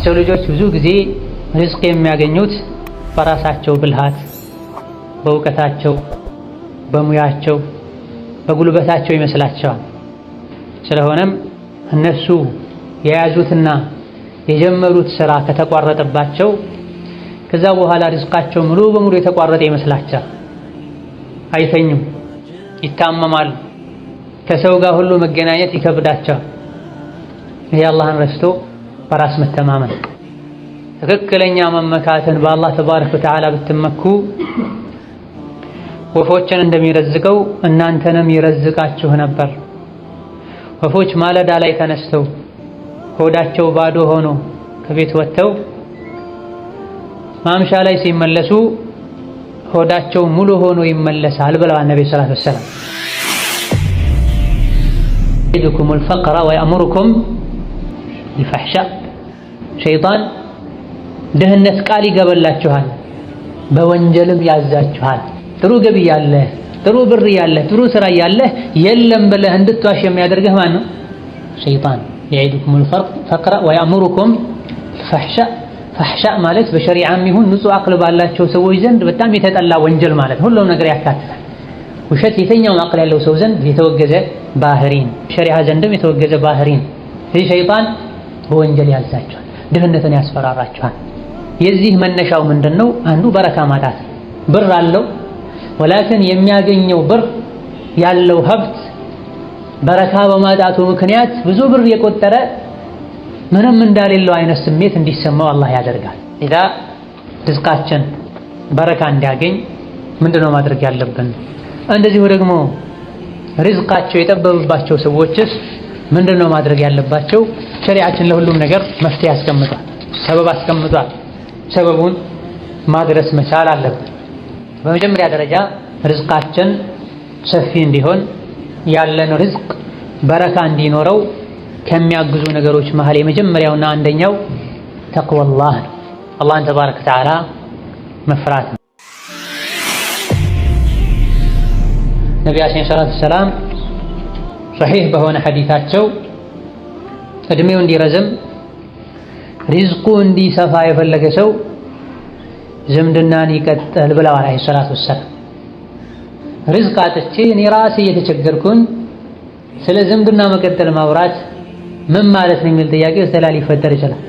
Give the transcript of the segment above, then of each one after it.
የሰው ልጆች ብዙ ጊዜ ሪዝቅ የሚያገኙት በራሳቸው ብልሃት፣ በእውቀታቸው፣ በሙያቸው፣ በጉልበታቸው ይመስላቸዋል። ስለሆነም እነሱ የያዙትና የጀመሩት ስራ ከተቋረጠባቸው ከዛ በኋላ ሪዝቃቸው ሙሉ በሙሉ የተቋረጠ ይመስላቸዋል። አይተኙም፣ ይታመማሉ፣ ከሰው ጋር ሁሉ መገናኘት ይከብዳቸዋል። ይሄ አላህን ረስቶ በራስ መተማመን፣ ትክክለኛ መመካትን በአላህ ተባረከ ወተዓላ ብትመኩ ወፎችን እንደሚረዝቀው እናንተንም ይረዝቃችሁ ነበር። ወፎች ማለዳ ላይ ተነስተው ሆዳቸው ባዶ ሆኖ ከቤት ወጥተው ማምሻ ላይ ሲመለሱ ሆዳቸው ሙሉ ሆኖ ይመለሳል ብለዋል ነብዩ ሰለላሁ ዐለይሂ ወሰለም። ይዱኩሙል ፈቅረ ወየእሙሩኩም ቢልፈሕሻእ ሸይጣን ድህነት ቃል ይገበላችኋል፣ በወንጀልም ያዛችኋል። ጥሩ ገቢ ያለህ፣ ጥሩ ብር ያለህ፣ ጥሩ ስራ ያለህ የለም ብለህ እንድትዋሽ የሚያደርግህ ማን ነው? ሸይጣን። የዒዱኩሙል ፈቅረ ወየእሙሩኩም ቢልፈሕሻእ። ፈሕሻእ ማለት በሸሪዓም ይሁን ንጹህ አቅል ባላቸው ሰዎች ዘንድ በጣም የተጠላ ወንጀል ማለት ሁሉም ነገር ያካትታል። ውሸት የትኛውም አቅል ያለው ሰው ዘንድ የተወገዘ ባህሪን፣ ሸሪዓ ዘንድም የተወገዘ ባህሪን። ይህ ሸይጣን በወንጀል ያዛቸዋል፣ ድህነትን ያስፈራራቸዋል። የዚህ መነሻው ምንድነው? አንዱ በረካ ማጣት። ብር አለው ወላኪን የሚያገኘው ብር ያለው ሀብት በረካ በማጣቱ ምክንያት ብዙ ብር የቆጠረ ምንም እንዳሌለው አይነት ስሜት እንዲሰማው አላህ ያደርጋል። ኢዛ ርዝቃችን በረካ እንዲያገኝ ምንድነው ማድረግ ያለብን? እንደዚሁ ደግሞ ርዝቃቸው የጠበበባቸው ሰዎችስ ምንድነው ማድረግ ያለባቸው? ሸሪዓችን ለሁሉም ነገር መፍትሄ ያስቀምጧል፣ ሰበብ አስቀምጧል። ሰበቡን ማድረስ መቻል አለብን። በመጀመሪያ ደረጃ ርዝቃችን ሰፊ እንዲሆን ያለን ርዝቅ በረካ እንዲኖረው ከሚያግዙ ነገሮች መሃል የመጀመሪያውና አንደኛው ተቅወላህ ነው። አላህን ተባረከ ወተዓላ መፍራት ነው። ነቢያችን ሰለላሁ ዐለይሂ ወሰለም ሶሒህ በሆነ ሐዲታቸው እድሜው እንዲረዝም ሪዝቁ እንዲሰፋ የፈለገ ሰው ዝምድናን ይቀጥል ብለዋል ዐለይሂ ሰላቱ ወሰላም። ሪዝቅ አጥቼ እኔ ራሴ እየተቸገርኩኝ ስለ ዝምድና መቀጠል ማውራት ምን ማለት ነው የሚል ጥያቄ ውስጥ ሊፈጠር ይችላል።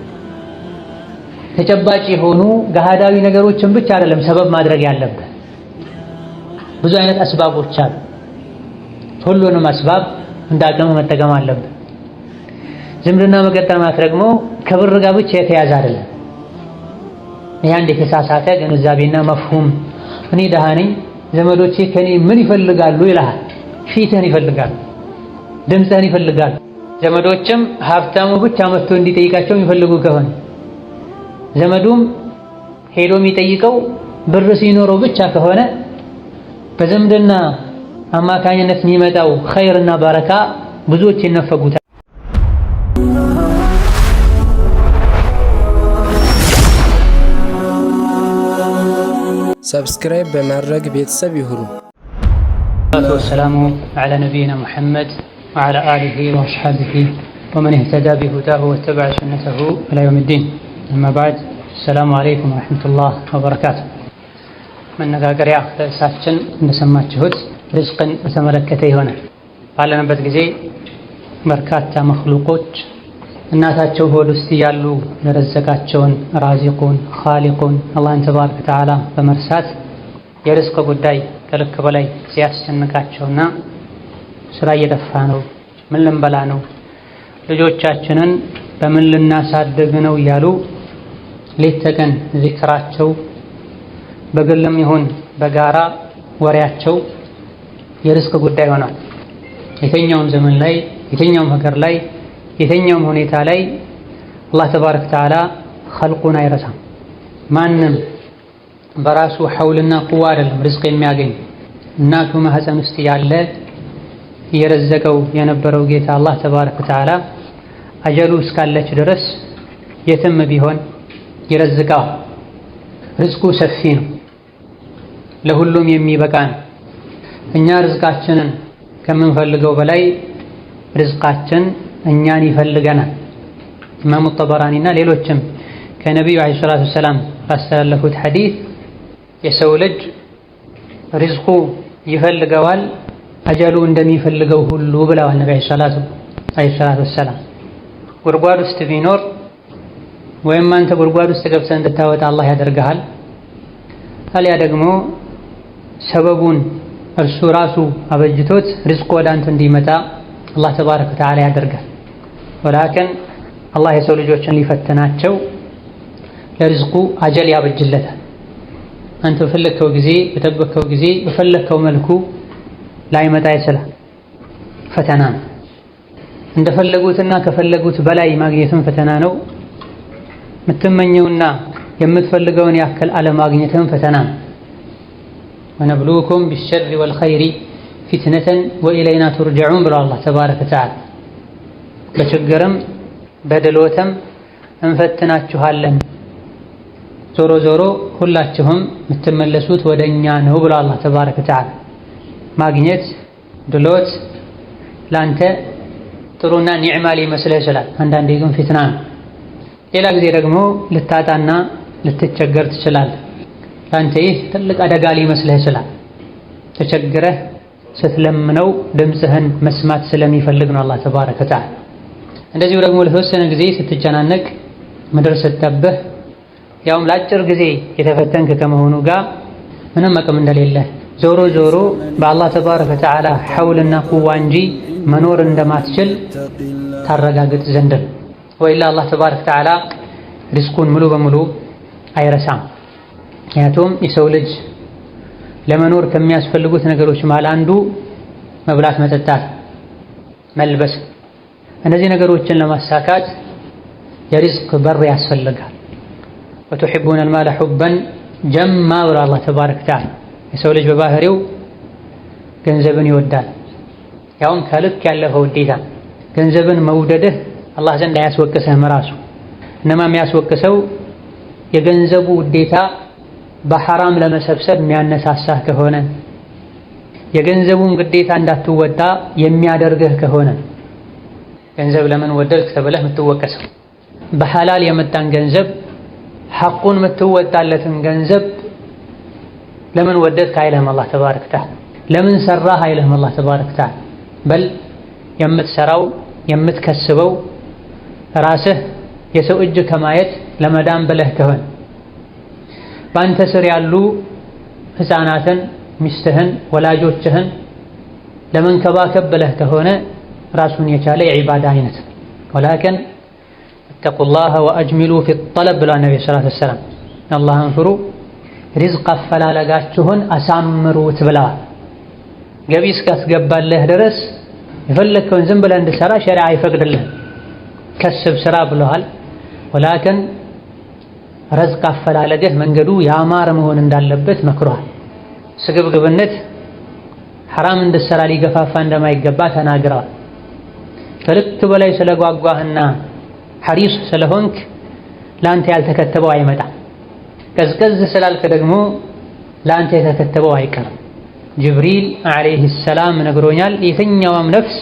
ተጨባጭ የሆኑ ገሃዳዊ ነገሮችን ብቻ አይደለም ሰበብ ማድረግ ያለብን። ብዙ አይነት አስባቦች አሉ። ሁሉንም አስባብ እንዳቅም መጠቀም አለብን። ዝምድና መቀጠል ማለት ደግሞ ከብር ጋር ብቻ የተያዘ አይደለም። ይህ አንድ የተሳሳተ ግንዛቤና መፍሁም። እኔ ደሃ ነኝ፣ ዘመዶቼ ከኔ ምን ይፈልጋሉ ይልሃል። ፊትህን ይፈልጋሉ፣ ድምፅህን ይፈልጋሉ። ዘመዶችም ሀብታሙ ብቻ መጥቶ እንዲጠይቃቸው የሚፈልጉ ከሆነ ዘመዱም ሄዶ የሚጠይቀው ብር ሲኖረው ብቻ ከሆነ በዝምድና አማካኝነት የሚመጣው ኸይርና በረካ ብዙዎች ይነፈጉታል። ሰብስክራይብ በማድረግ ቤተሰብ ይሁኑ። ወሰላሙ ዐላ ነቢይና ሙሐመድ ወዐላ አሊሂ ወአስሐቢሂ ወመን ኢህተዳ ቢሁዳሁ ወተበዐ ሱነተሁ ኢላ የውሚዲን። አማ በዕድ። ሰላሙ ዐለይኩም ወረሕመቱላህ ወበረካቱ። መነጋገሪያ ርዕሳችን እንደሰማችሁት ርዝቅን በተመለከተ ይሆናል። ባለንበት ጊዜ በርካታ መኽሉቆች እናታቸው ሆድ ውስጥ ያሉ የረዘቃቸውን ራዚቁን ኻሊቁን አላህን ተባረከ ወተዓላ በመርሳት የርዝቅ ጉዳይ ከልክ በላይ ሲያስጨንቃቸውና ስራ እየጠፋ ነው፣ ምን ልንበላ ነው፣ ልጆቻችንን በምን ልናሳድግ ነው እያሉ ሌት ተቀን ዚክራቸው በግልም ይሁን በጋራ ወሬያቸው የርዝቅ ጉዳይ ሆኗል። የትኛውም ዘመን ላይ የትኛውም ሀገር ላይ የትኛውም ሁኔታ ላይ አላህ ተባረከ ወተዓላ ኸልቁን አይረሳም። ማንም በራሱ ሐውልና ቁዋ አይደለም ርዝቅ የሚያገኝ። እናቱ ማህፀን ውስጥ ያለ እየረዘቀው የነበረው ጌታ አላህ ተባረከ ወተዓላ አጀሉ እስካለች ድረስ የትም ቢሆን ይረዝቀዋል። ርዝቁ ሰፊ ነው፣ ለሁሉም የሚበቃ ነው። እኛ ርዝቃችንን ከምንፈልገው በላይ ርዝቃችን እኛን ይፈልገናል። ኢማሙ ጠበራኒና ሌሎችም ከነቢዩ ዓለይሂ ሰላቱ ወሰላም ባስተላለፉት ሐዲስ የሰው ልጅ ሪዝቁ ይፈልገዋል አጀሉ እንደሚፈልገው ሁሉ ብለዋል ነቢ ዓለይሂ ሰላቱ ወሰላም። ጉድጓድ ውስጥ ቢኖር ወይም አንተ ጉድጓድ ውስጥ ገብተህ እንድታወጣ አላህ ያደርግሃል። አልያ ደግሞ ሰበቡን እርሱ ራሱ አበጅቶት ሪዝቁ ወደ አንተ እንዲመጣ አላህ ተባረከ ወተዓላ ያደርጋል። ወላኪን አላህ የሰው ልጆችን ሊፈትናቸው ለሪዝቁ አጀል ያበጅለታል። አንተ በፈለግከው ጊዜ በጠበቅከው ጊዜ በፈለግከው መልኩ ላይመጣ ይችላል። ፈተና ነው። እንደፈለጉትና ከፈለጉት በላይ ማግኘትም ፈተና ነው። የምትመኘውና የምትፈልገውን ያክል አለማግኘትም ፈተና ነው። ወነብሉኩም ቢሸሪ ወልኸይሪ ፊትነተን ወኢለይና ቱርጀዑን ብሎ አላህ ተባረከ ወተዓላ በችግርም በድሎትም እንፈትናችኋለን፣ ዞሮ ዞሮ ሁላችሁም የምትመለሱት ወደ እኛ ነው ብሎ አላህ ተባረከ ወተዓላ። ማግኘት ድሎት ላንተ ጥሩና ኒዕማ ሊመስልህ ይችላል። አንዳንዴ ግን ፊትና ነው። ሌላ ጊዜ ደግሞ ልታጣና ልትቸገር ትችላለህ። ላንተ ይህ ትልቅ አደጋ ሊመስልህ ይችላል። ተቸግረህ ስትለምነው ድምፅህን መስማት ስለሚፈልግ ነው አላህ ተባረከ ወተዓላ። እንደዚሁ ደግሞ ለተወሰነ ጊዜ ስትጨናነቅ ምድር ስትጠብህ ያውም ለአጭር ጊዜ የተፈተንክ ከመሆኑ ጋር ምንም አቅም እንደሌለህ ዞሮ ዞሮ በአላህ ተባረከ ወተዓላ ሐውልና ቁዋ እንጂ መኖር እንደማትችል ታረጋግጥ ዘንድ ነው። ወኢላ አላህ ተባረከ ወተዓላ ሪዝቁን ሙሉ በሙሉ አይረሳም። ምክንያቱም የሰው ልጅ ለመኖር ከሚያስፈልጉት ነገሮች መሃል አንዱ መብላት፣ መጠጣት፣ መልበስ። እነዚህ ነገሮችን ለማሳካት የሪዝቅ በር ያስፈልጋል። ወቱሒቡነ አልማለ ሑበን ጀማ ብሎ አላህ ተባረከ ወተዓላ። የሰው ልጅ በባህሪው ገንዘብን ይወዳል፣ ያውም ከልክ ያለፈ ውዴታ። ገንዘብን መውደድህ አላህ ዘንድ አያስወቅስህም። ራሱ እነማ የሚያስወቅሰው የገንዘቡ ውዴታ በሐራም ለመሰብሰብ የሚያነሳሳህ ከሆነ፣ የገንዘቡን ግዴታ እንዳትወጣ የሚያደርግህ ከሆነ ገንዘብ ለምን ወደድክ ተብለህ የምትወቀሰው። በሐላል የመጣን ገንዘብ ሐቁን የምትወጣለትን ገንዘብ ለምን ወደድክ አይልህም አላህ ተባረከ ወተዓላ። ለምን ሰራህ አይልህም አላህ ተባረከ ወተዓላ። በል የምትሰራው የምትከስበው ራስህ የሰው እጅ ከማየት ለመዳን ብለህ ከሆነ፣ በአንተ ስር ያሉ ሕፃናትን፣ ሚስትህን፣ ወላጆችህን ለመንከባከብ ብለህ ከሆነ ራሱን የቻለ የዒባዳ አይነት። ወላኪን እተቁላህ ወአጅሚሉ ፊ ጠለብ ብሏል ነቢ ሰለላሁ ዐለይሂ ወሰለም። አላህን ፍሩ፣ ሪዝቅ አፈላለጋችሁን አሳምሩት ብለዋል። ገቢ እስካስገባለህ ድረስ የፈለግከውን ዝም ብለህ እንድሰራ ሸሪዓ አይፈቅድልህም። ከስብ ስራ ብለዋል። ወላኪን ሪዝቅ አፈላለግህ መንገዱ ያማረ መሆን እንዳለበት መክሯል። ስግብግብነት ሐራም እንድትሰራ ሊገፋፋ እንደማይገባ ተናግረዋል። ከልክ በላይ ስለጓጓህና ሐሪስ ስለሆንክ ለአንተ ያልተከተበው አይመጣም። ቀዝቀዝ ስላልክ ደግሞ ለአንተ የተከተበው አይቀርም። ጅብሪል ዓለይሂ ሰላም ነግሮኛል፣ የትኛውም ነፍስ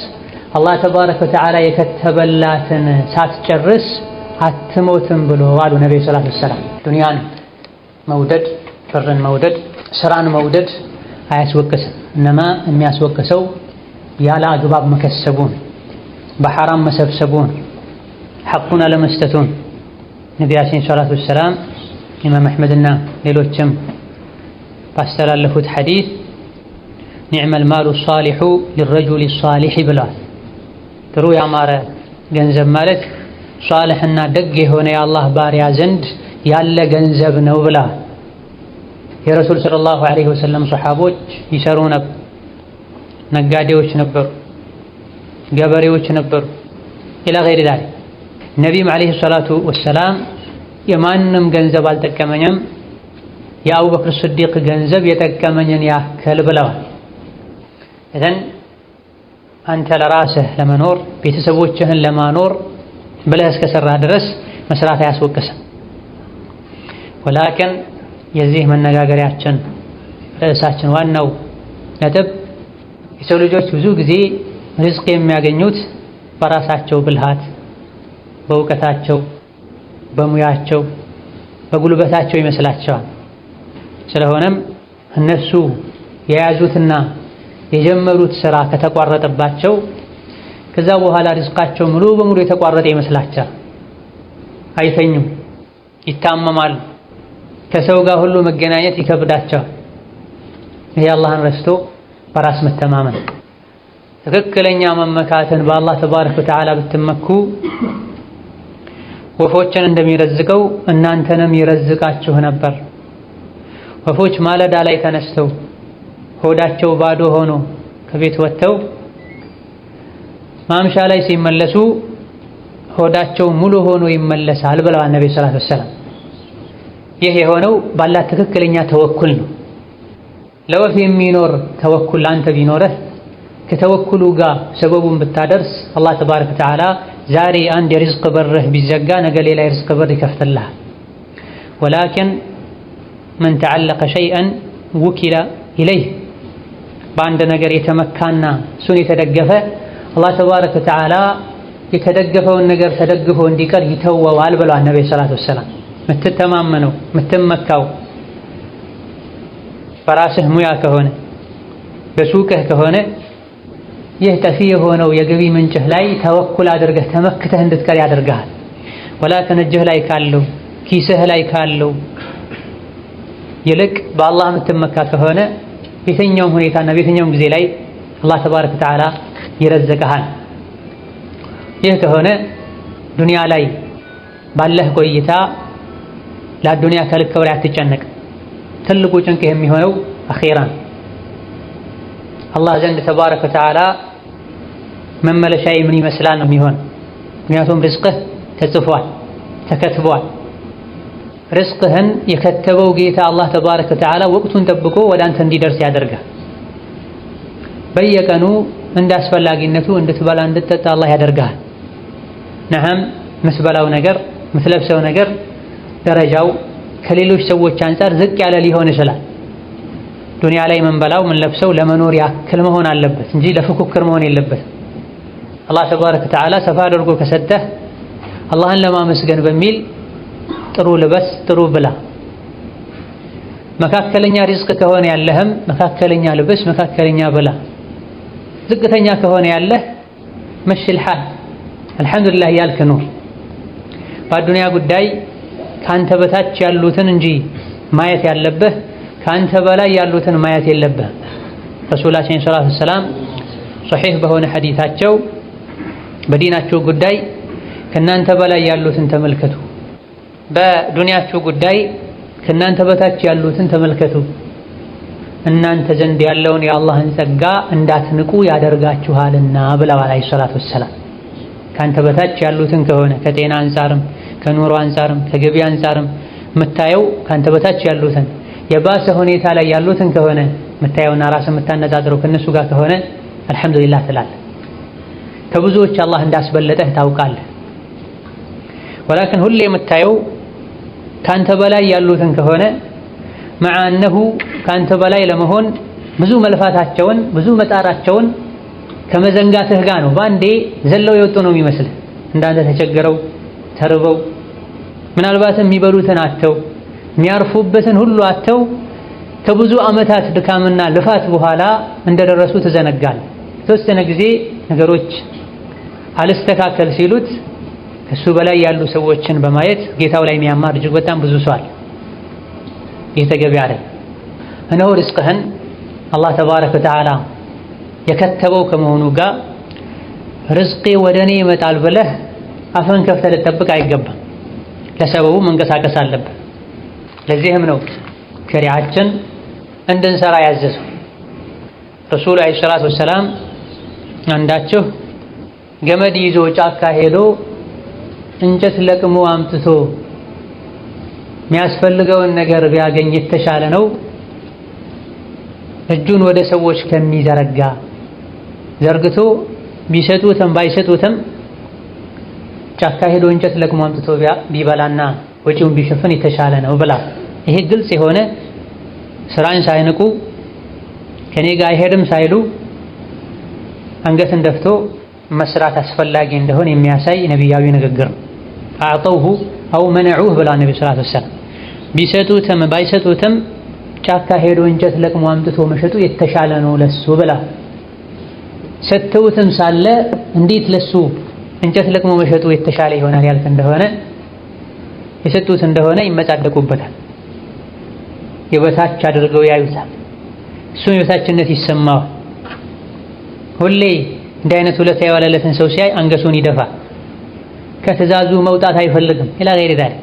አላህ ተባረከ ወተዓላ የከተበላትን ሳትጨርስ አትሞትም ብሎ አሉ ነብዩ ሰለላሁ ዐለይሂ ወሰለም። ዱንያን መውደድ፣ ፍርን መውደድ፣ ስራን መውደድ አያስወቅስም። እነማ የሚያስወቅሰው ያለ አግባብ መከሰቡን፣ በሐራም መሰብሰቡን፣ ሐቁን አለመስጠቱን። ነቢያችን ሰለላሁ ዐለይሂ ወሰለም ኢማም አሕመድና ሌሎችም ባስተላለፉት ሐዲስ ኒዕመል ማሉ ሷሊሑ ሊረጁሊ ሷሊሕ ብለዋል። ጥሩ ያማረ ገንዘብ ማለት ሷልሕና ደግ የሆነ የአላህ ባሪያ ዘንድ ያለ ገንዘብ ነው ብለዋል። የረሱል ሰለላሁ ዐለይሂ ወሰለም ሰሓቦች ይሰሩ ነበር። ነጋዴዎች ነበሩ፣ ገበሬዎች ነበሩ። ኢላ ገይሪ ዛሊክ ነቢይም ዐለይሂ ሰላቱ ወሰላም የማንም ገንዘብ አልጠቀመኝም የአቡበክር ስዲቅ ገንዘብ የጠቀመኝን ያክል ብለዋል። እዘን አንተ ለራስህ ለመኖር ቤተሰቦችህን ለማኖር ብለህ እስከሰራህ ድረስ መስራት አያስወቅስም። ወላኪን የዚህ መነጋገሪያችን ርዕሳችን ዋናው ነጥብ የሰው ልጆች ብዙ ጊዜ ሪዝቅ የሚያገኙት በራሳቸው ብልሃት፣ በእውቀታቸው፣ በሙያቸው፣ በጉልበታቸው ይመስላቸዋል። ስለሆነም እነሱ የያዙትና የጀመሩት ስራ ከተቋረጠባቸው ከዛ በኋላ ሪዝቃቸው ሙሉ በሙሉ የተቋረጠ ይመስላቸዋል። አይተኙም፣ ይታመማሉ፣ ከሰው ጋር ሁሉ መገናኘት ይከብዳቸዋል። ይሄ አላህን ረስቶ በራስ መተማመን። ትክክለኛ መመካትን በአላህ ተባረከ ወተዓላ ብትመኩ ወፎችን እንደሚረዝቀው እናንተንም ይረዝቃችሁ ነበር። ወፎች ማለዳ ላይ ተነስተው ሆዳቸው ባዶ ሆኖ ከቤት ወጥተው ማምሻ ላይ ሲመለሱ ሆዳቸው ሙሉ ሆኖ ይመለሳል ብለዋል ነብዩ ሰለላሁ ዐለይሂ ወሰለም። ይህ የሆነው ባላህ ትክክለኛ ተወኩል ነው። ለወፍ የሚኖር ተወኩል አንተ ቢኖርህ ከተወኩሉ ጋር ሰበቡን ብታደርስ አላህ ተባረከ ወተዓላ ዛሬ አንድ የሪዝቅ በርህ ቢዘጋ ነገ ሌላ የሪዝቅ በር ይከፍትልሃል። ወላኪን መን ተዓለቀ ሸይአን ውኪለ ኢለይህ በአንድ ነገር የተመካና እሱን የተደገፈ አላህ ተባረከ ወተዓላ የተደገፈውን ነገር ተደግፎ እንዲቀር ይተወዋል ብለዋል ነብዩ ሰለላሁ ዐለይሂ ወሰለም። የምትተማመነው የምትመካው በራስህ ሙያ ከሆነ በሱቅህ ከሆነ ይህ ጠፊ የሆነው የገቢ ምንጭህ ላይ ተወኩል አድርገህ ተመክተህ እንድትቀር ያደርግሃል። ወላኪን እጅህ ላይ ካለው ኪስህ ላይ ካለው ይልቅ በአላህ የምትመካ ከሆነ በየትኛውም ሁኔታና በየትኛውም ጊዜ ላይ አላህ ተባረከ ወተዓላ ይረዝቅሃል። ይህ ከሆነ ዱንያ ላይ ባለህ ቆይታ ለዱንያ ከልክ በላይ አትጨነቅ። ትልቁ ጭንቅህ የሚሆነው አኺራን አላህ ዘንድ ተባረከ ወተዓላ መመለሻዬ ምን ይመስላል ነው የሚሆን። ምክንያቱም ርዝቅህ ተጽፏል፣ ተከትቧል። ርዝቅህን የከተበው ጌታ አላህ ተባረከ ወተዓላ ወቅቱን ጠብቆ ወደ አንተ እንዲደርስ ያደርጋል። በየቀኑ እንደ አስፈላጊነቱ እንድትበላ እንድትጠጣ አላህ ያደርጋል። ነዓም የምትበላው ነገር የምትለብሰው ነገር ደረጃው ከሌሎች ሰዎች አንፃር ዝቅ ያለ ሊሆን ይችላል። ዱንያ ላይ የምንበላው የምንለብሰው ለመኖር ያክል መሆን አለበት እንጂ ለፉክክር መሆን የለበትም። አላህ ተባረከ ወተዓላ ሰፋ አድርጎ ከሰጠህ አላህን ለማመስገን በሚል ጥሩ ልበስ፣ ጥሩ ብላ። መካከለኛ ሪዝቅ ከሆነ ያለህም መካከለኛ ልበስ፣ መካከለኛ ብላ። ዝቅተኛ ከሆነ ያለህ መሽል ሐል አልሐምዱሊላህ ያልክ ኑር። በአዱንያ ጉዳይ ካንተ በታች ያሉትን እንጂ ማየት ያለብህ ካንተ በላይ ያሉትን ማየት የለብህ። ረሱላችን ሰለላሁ ዐለይሂ ወሰለም ሶሒህ በሆነ ሐዲታቸው በዲናችሁ ጉዳይ ከናንተ በላይ ያሉትን ተመልከቱ፣ በዱንያችሁ ጉዳይ ከናንተ በታች ያሉትን ተመልከቱ፣ እናንተ ዘንድ ያለውን የአላህን ጸጋ እንዳትንቁ ያደርጋችኋልና ብለዋል ዐለይሂ ሰላቱ ወሰላም። ካንተ በታች ያሉትን ከሆነ ከጤና አንፃርም ከኑሮ አንፃርም ከገቢ አንፃርም የምታየው ካንተ በታች ያሉትን የባሰ ሁኔታ ላይ ያሉትን ከሆነ የምታየውና ራስህ የምታነጻጽረው ከነሱ ጋር ከሆነ አልሐምዱሊላህ ትላለህ። ከብዙዎች አላህ እንዳስበለጠህ ታውቃለህ። ወላኪን ሁሌ የምታየው ካንተ በላይ ያሉትን ከሆነ መዓ እነሁ ካንተ በላይ ለመሆን ብዙ መልፋታቸውን ብዙ መጣራቸውን ከመዘንጋትህ ጋር ነው። በአንዴ ዘለው የወጡ ነው የሚመስልህ። እንዳንተ ተቸግረው ተርበው ምናልባትም የሚበሉትን አተው የሚያርፉበትን ሁሉ አተው ከብዙ ዓመታት ድካምና ልፋት በኋላ እንደደረሱ ትዘነጋል። የተወሰነ ጊዜ ነገሮች አልስተካከል ሲሉት ከሱ በላይ ያሉ ሰዎችን በማየት ጌታው ላይ የሚያማር እጅግ በጣም ብዙ ሰው አለ። ይህ ተገቢ አይደል። እነሆ ርዝቅህን አላህ ተባረከ ወተዓላ የከተበው ከመሆኑ ጋር ርዝቄ ወደ እኔ ይመጣል ብለህ አፈን ከፍተህ ልትጠብቅ አይገባም። ለሰበቡ መንቀሳቀስ አለብህ። ለዚህም ነው ሸሪዓችን እንድንሰራ ያዘዘው። ረሱሉ ዐለይሂ ሰላቱ ወሰላም አንዳችሁ ገመድ ይዞ ጫካ ሄዶ እንጨት ለቅሞ አምጥቶ የሚያስፈልገውን ነገር ቢያገኝ የተሻለ ነው እጁን ወደ ሰዎች ከሚዘረጋ ዘርግቶ ቢሰጡትም ባይሰጡትም ጫካ ሄዶ እንጨት ለቅሞ አምጥቶ ቢበላና ወጪውን ቢሸፍን የተሻለ ነው ብላ። ይሄ ግልጽ የሆነ ስራን ሳይንቁ ከኔ ጋር አይሄድም ሳይሉ አንገትን ደፍቶ መስራት አስፈላጊ እንደሆነ የሚያሳይ ነቢያዊ ንግግር ነው። አዕጠውሁ አው መነዑህ ብላ ነቢ ሰለላሁ ዐለይሂ ወሰለም ቢሰጡትም ባይሰጡትም ጫካ ሄዶ እንጨት ለቅሞ አምጥቶ መሸጡ የተሻለ ነው ለሱ ብላ ሰጥተውትም ሳለ እንዴት ለሱ እንጨት ለቅሞ መሸጡ የተሻለ ይሆናል ያልክ እንደሆነ የሰጡት እንደሆነ ይመጻደቁበታል፣ የበታች አድርገው ያዩታል። እሱም የበታችነት ይሰማዋል። ሁሌ እንዲህ አይነት ውለታ የዋለለትን ሰው ሲያይ አንገቱን ይደፋል፣ ከትእዛዙ መውጣት አይፈልግም። ኢላ ገይሪ ዛሊክ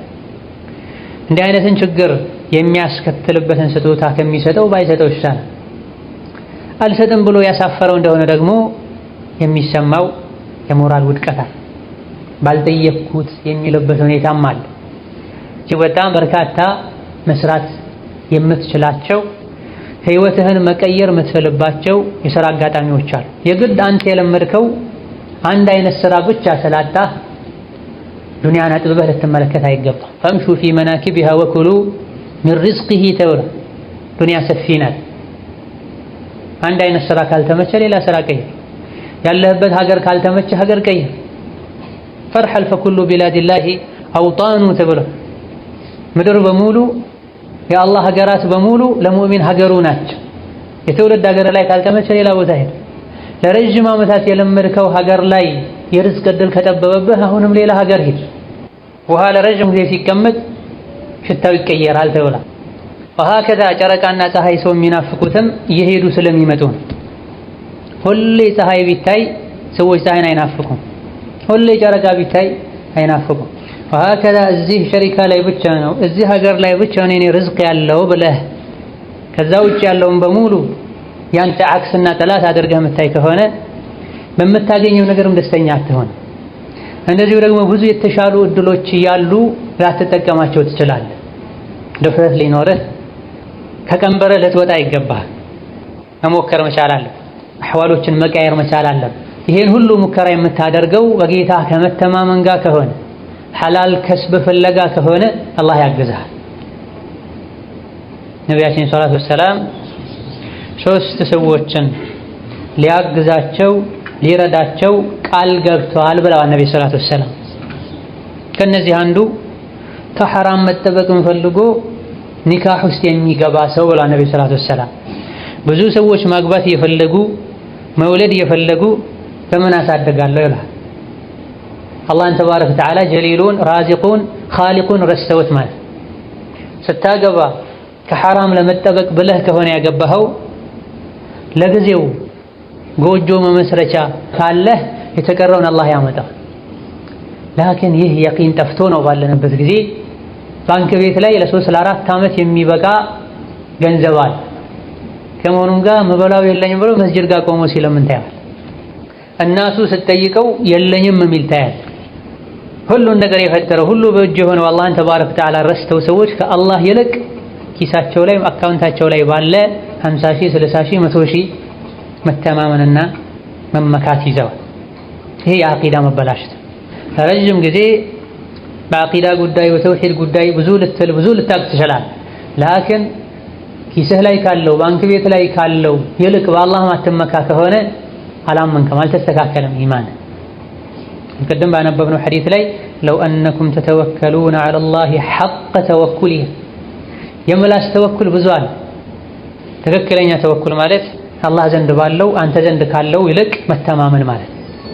እንዲህ አይነትን ችግር የሚያስከትልበትን ስጦታ ከሚሰጠው ባይሰጠው ይሻላል። አልሰጥም ብሎ ያሳፈረው እንደሆነ ደግሞ የሚሰማው የሞራል ውድቀት ባልጠየቅኩት የሚልበት ሁኔታም አለ። እጅግ በጣም በርካታ መስራት የምትችላቸው ህይወትህን መቀየር የምትፈልባቸው የሥራ አጋጣሚዎች አሉ። የግድ አንተ የለመድከው አንድ አይነት ሥራ ብቻ ስላጣህ ዱንያን አጥብበህ ልትመለከት አይገባም። ፈምሹ ፊ መናኪቢሃ ወኩሉ ሚን ሪዝቂሂ ተብሎ ዱንያ ሰፊ ናት። አንድ አይነት ሥራ ካልተመቸ ሌላ ሥራ ቀይር። ያለህበት ሀገር ካልተመቸ ሀገር ቀይር። ፈርሐል ፈኩሉ ቢላዲላሂ አውጣኑ ተብሎ ምድር በሙሉ የአላህ ሀገራት በሙሉ ለሙእሚን ሀገሩ ናቸው። የትውልድ ሀገር ላይ ካልተመቸ ሌላ ቦታ ሄድ። ለረጅም ዓመታት የለመድከው ሀገር ላይ የርዝቅ ዕድል ከጠበበብህ አሁንም ሌላ ሀገር ሂድ። ውሃ ለረጅም ጊዜ ሲቀመጥ ሽታው ይቀየራል ተብላ ወሀከዛ ጨረቃና ፀሐይ ሰው የሚናፍቁትም እየሄዱ ስለሚመጡ ነው። ሁሌ ፀሐይ ቢታይ ሰዎች ፀሐይን አይናፍቁም። ሁሌ ጨረቃ ቢታይ አይናፍቁም። ወሀከዛ እዚህ ሸሪካ ላይ ብቻ ነው እዚህ ሀገር ላይ ብቻ ነው የኔ ርዝቅ ያለው ብለህ ከዛ ውጭ ያለውን በሙሉ ያንተ አክስና ጠላት አድርገህ የምታይ ከሆነ በምታገኘው ነገርም ደስተኛ አትሆን። እንደዚሁ ደግሞ ብዙ የተሻሉ እድሎች እያሉ ላትጠቀማቸው ትችላለህ። ድፍረት ሊኖርህ ከቀንበረ ልትወጣ ይገባል። መሞከር መቻል አለብህ። አህዋሎችን መቀየር መቻል አለብህ። ይሄን ሁሉ ሙከራ የምታደርገው በጌታ ከመተማመን ጋር ከሆነ ሐላል ከስብ ፍለጋ ከሆነ አላህ ያግዝሃል። ነቢያችን ሰለላሁ ዐለይሂ ወሰለም ሶስት ሰዎችን ሊያግዛቸው ሊረዳቸው ቃል ገብተዋል ብለዋል ነብዩ ሰለላሁ ዐለይሂ ወሰለም። ከነዚህ አንዱ ከሐራም መጠበቅን ፈልጎ ኒካህ ውስጥ የሚገባ ሰው ብለዋል ነብዩ ሰለላሁ ዐለይሂ ወሰለም። ብዙ ሰዎች ማግባት እየፈለጉ መውለድ እየፈለጉ በምን አሳድጋለሁ ይላል። አላህን ተባረከ ወተዓላ ጀሊሉን ራዚቁን ኻሊቁን ረስተውት ማለት ስታገባ ከሐራም ለመጠበቅ ብለህ ከሆነ ያገባኸው ለጊዜው ጎጆ መመስረቻ ካለህ የተቀረውን አላህ ያመጣል። ላኪን ይህ የቂን ጠፍቶ ነው ባለንበት ጊዜ ባንክ ቤት ላይ ለ3 ለ4 ዓመት የሚበቃ ገንዘብ አለ። ከመሆኑም ጋር መበላው የለኝም ብሎ መስጂድ ጋር ቆሞ ሲለምን ታያል። እናቱ ስትጠይቀው የለኝም የሚል ታያል። ሁሉን ነገር የፈጠረው ሁሉ በእጁ የሆነው አላህን ተባረከ ወተዓላ ረስተው ሰዎች ከአላህ ይልቅ ኪሳቸው ላይ አካውንታቸው ላይ ባለ 50 ሺህ 60 ሺህ 100 ሺህ መተማመንና መመካት ይዘዋል። ይሄ የአቂዳ መበላሸት። ረጅም ጊዜ በአቂዳ ጉዳይ በተውሂድ ጉዳይ ብዙ ልታቅ ትችላለህ። ላኪን ኪስህ ላይ ካለው ባንክ ቤት ላይ ካለው ይልቅ በአላህ ማትመካ ከሆነ አላመንከም፣ አልተስተካከለም ኢማን። ቅድም ባነበብነው ሐዲስ ላይ ለው አነኩም ተተወከሉነ ዐለላሂ ሐቀ ተወኩሊህ የምላስ ተወኩል ብዙ አለ። ትክክለኛ ተወኩል ማለት አላህ ዘንድ ባለው አንተ ዘንድ ካለው ይልቅ መተማመን ማለት።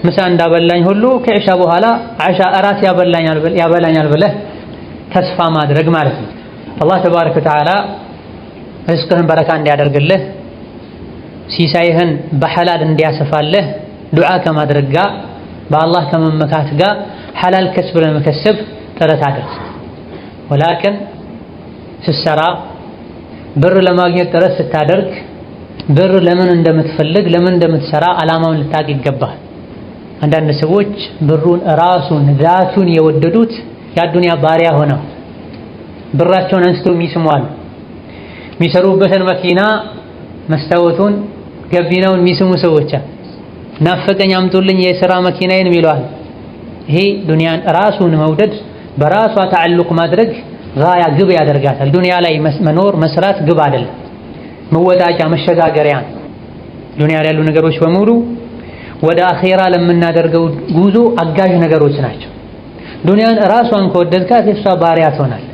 ምሳ እንዳበላኝ ሁሉ ከኢሻ በኋላ ዓሻ እራት ያበላኛል ብለህ ተስፋ ማድረግ ማለት ነው። አላህ ተባረከ ወተዓላ ርዝቅህን በረካ እንዲያደርግልህ ሲሳይህን በሐላል እንዲያሰፋልህ ዱዓ ከማድረግ ጋር በአላህ ከመመካት ጋር ሐላል ከስብ ለመከሰብ ጥረት አድርግ። ወላኪን ስትሰራ ብር ለማግኘት ጥረት ስታደርግ ብር ለምን እንደምትፈልግ ለምን እንደምትሰራ ዓላማውን ልታውቅ ይገባል። አንዳንድ ሰዎች ብሩን ራሱን ዛቱን የወደዱት የአዱንያ ባሪያ ሆነው ብራቸውን አንስተው የሚስሟል። የሚሰሩበትን መኪና መስታወቱን ገቢናውን የሚስሙ ሰዎች ናፈቀኝ አምጡልኝ የሥራ መኪናዬን ይለዋል። ይሄ ዱንያን ራሱን መውደድ በራሷ ተዓልቅ ማድረግ ጋያ ግብ ያደርጋታል። ዱንያ ላይ መኖር መስራት ግብ አይደለም፣ መወጣጫ መሸጋገሪያ። ዱንያ ላይ ያሉ ነገሮች በሙሉ ወደ አኺራ ለምናደርገው ጉዞ አጋዥ ነገሮች ናቸው። ዱንያን ራሷን ከወደድካት የሷ ባሪያ ትሆናለህ።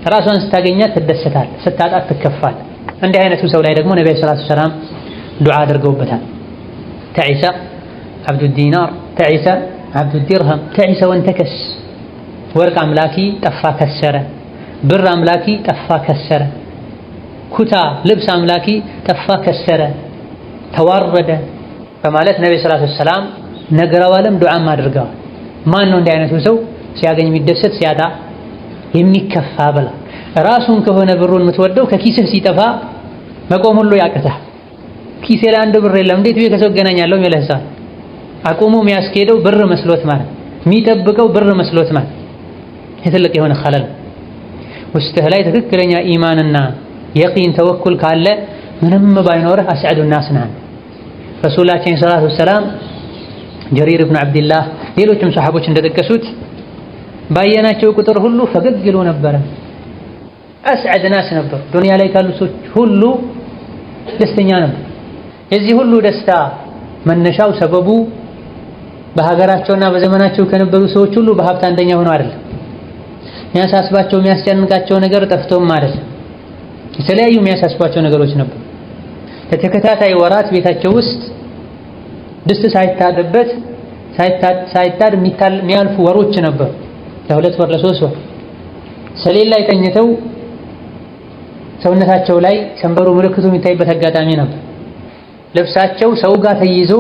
ራሷን ስታገኛት ትደሰታል፣ ስታጣት ትከፋል። እንዲህ አይነቱ ሰው ላይ ደግሞ ነብዩ ሰለላሁ ዐለይሂ ወሰለም ዱዓ አድርገውበታል። ተዒሰ አብዱ ዲናር፣ ተዒሰ አብዱ ዲርሃም፣ ተዒሰ ወንተከስ። ወርቅ አምላኪ ጠፋ ከሰረ፣ ብር አምላኪ ጠፋ ከሰረ፣ ኩታ ልብስ አምላኪ ጠፋ ከሰረ፣ ተዋረደ በማለት ነብዩ ሰለላሁ ዐለይሂ ወሰለም ነግረዋልም ዱዓም አድርገዋል። ማን ነው እንዲህ አይነቱ ሰው ሲያገኝ የሚደሰት ሲያጣ የሚከፋ ብላ? ራሱን ከሆነ ብሩን የምትወደው ከኪስህ ሲጠፋ መቆም ሁሉ ያቅታል። ኪሴ ላይ አንድ ብር የለም እንዴት ብዬ ከሰው እገናኛለሁ የሚለህ አቁሞ የሚያስኬደው ብር መስሎት ማለት የሚጠብቀው ብር መስሎት ማለት ትልቅ የሆነ ኸለል። ውስጥህ ላይ ትክክለኛ ኢማንና የቂን ተወኩል ካለ ምንም ባይኖርህ አስዐዱ ናስ ነህ። ረሱላችን ሰለላሁ ዐለይሂ ወሰለም ጀሪር ብን አብድላህ ሌሎችም ሰሐቦች እንደጠቀሱት ባየናቸው ቁጥር ሁሉ ፈገግ ይሉ ነበረ። አስዐድ ናስ ነበሩ። ዱንያ ላይ ካሉ ሰዎች ሁሉ ደስተኛ ነበር። የዚህ ሁሉ ደስታ መነሻው ሰበቡ በሀገራቸውና በዘመናቸው ከነበሩ ሰዎች ሁሉ በሀብት አንደኛ ሆነው አይደለም። የሚያሳስባቸው የሚያስጨንቃቸው ነገር ጠፍቶም አይደለም። የተለያዩ የሚያሳስባቸው ነገሮች ነበሩ። ለተከታታይ ወራት ቤታቸው ውስጥ ድስት ሳይታድ የሚያልፉ ወሮች ነበሩ። ለሁለት ወር ለሶስት ወር ሰሌን ላይ ተኝተው ሰውነታቸው ላይ ሰንበሩ ምልክቱ የሚታይበት አጋጣሚ ነበር። ልብሳቸው ሰው ጋር ተይዞ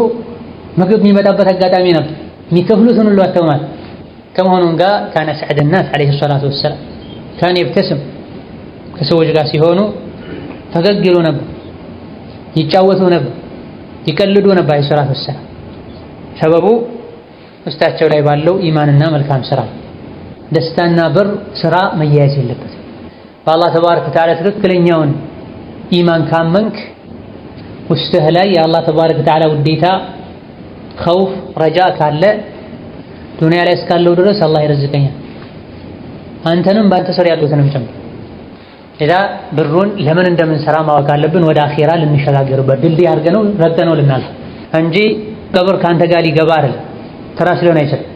ምግብ የሚመጣበት አጋጣሚ ነበር። የሚከፍሉትን ሁሉ አተውማል። ከመሆኑም ጋር ካነ ሰዐደ ናስ ዐለይሂ ሰላቱ ወሰላም ካነ ይብተስም ከሰዎች ጋር ሲሆኑ ፈገግ ይሉ ነበር፣ ይጫወቱ ነበር፣ ይቀልዱ ነበር ዐለይሂ ሰላቱ ወሰላም። ሰበቡ ውስጣቸው ላይ ባለው ኢማንና መልካም ስራ። ደስታና ብር ስራ መያያዝ የለበትም። በአላህ ተባረከ ወተዓላ ትክክለኛውን ኢማን ካመንክ ውስጥህ ላይ የአላህ ተባረከ ወተዓላ ውዴታ፣ ኸውፍ፣ ረጃ ካለ ዱንያ ላይ እስካለው ድረስ አላህ ይረዝቀኛል፣ አንተንም በአንተ ስር ያሉትንም ጭምር። ለዛ ብሩን ለምን እንደምንሰራ ማወቅ አለብን። ወደ አኺራ ልንሸጋገርበት ድልድይ አድርገነው ረግጠነው ልናልፍ እንጂ ቀብር ከአንተ ጋር ሊገባ አይደለም። ተራ ስለሆነ አይችልም።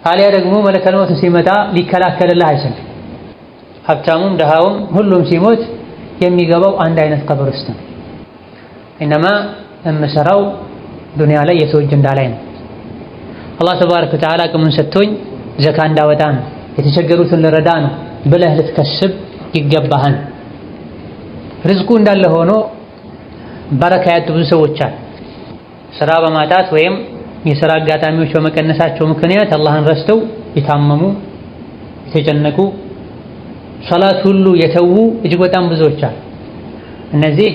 አሊያ ደግሞ መለከል ሞት ሲመጣ ሊከላከልልህ አይችልም። ሀብታሙም ደሃውም ሁሉም ሲሞት የሚገባው አንድ አይነት ቀብር ውስጥ ነው። ኢነማ የምሰራው ዱንያ ላይ የሰው እጅ እንዳላይ ነው። አላህ ተባረከ ወተዓላ አቅሙን ሰጥቶኝ ዘካ እንዳወጣ ነው፣ የተቸገሩትን ልረዳ ነው ብለህ ልትከስብ ይገባሃል። ርዝቁ እንዳለ ሆኖ በረካ ያጡ ብዙ ሰዎች አሉ። ስራ በማጣት ወይም የሥራ አጋጣሚዎች በመቀነሳቸው ምክንያት አላህን ረስተው የታመሙ የተጨነቁ ሶላት ሁሉ የተዉ እጅግ በጣም ብዙዎች አሉ። እነዚህ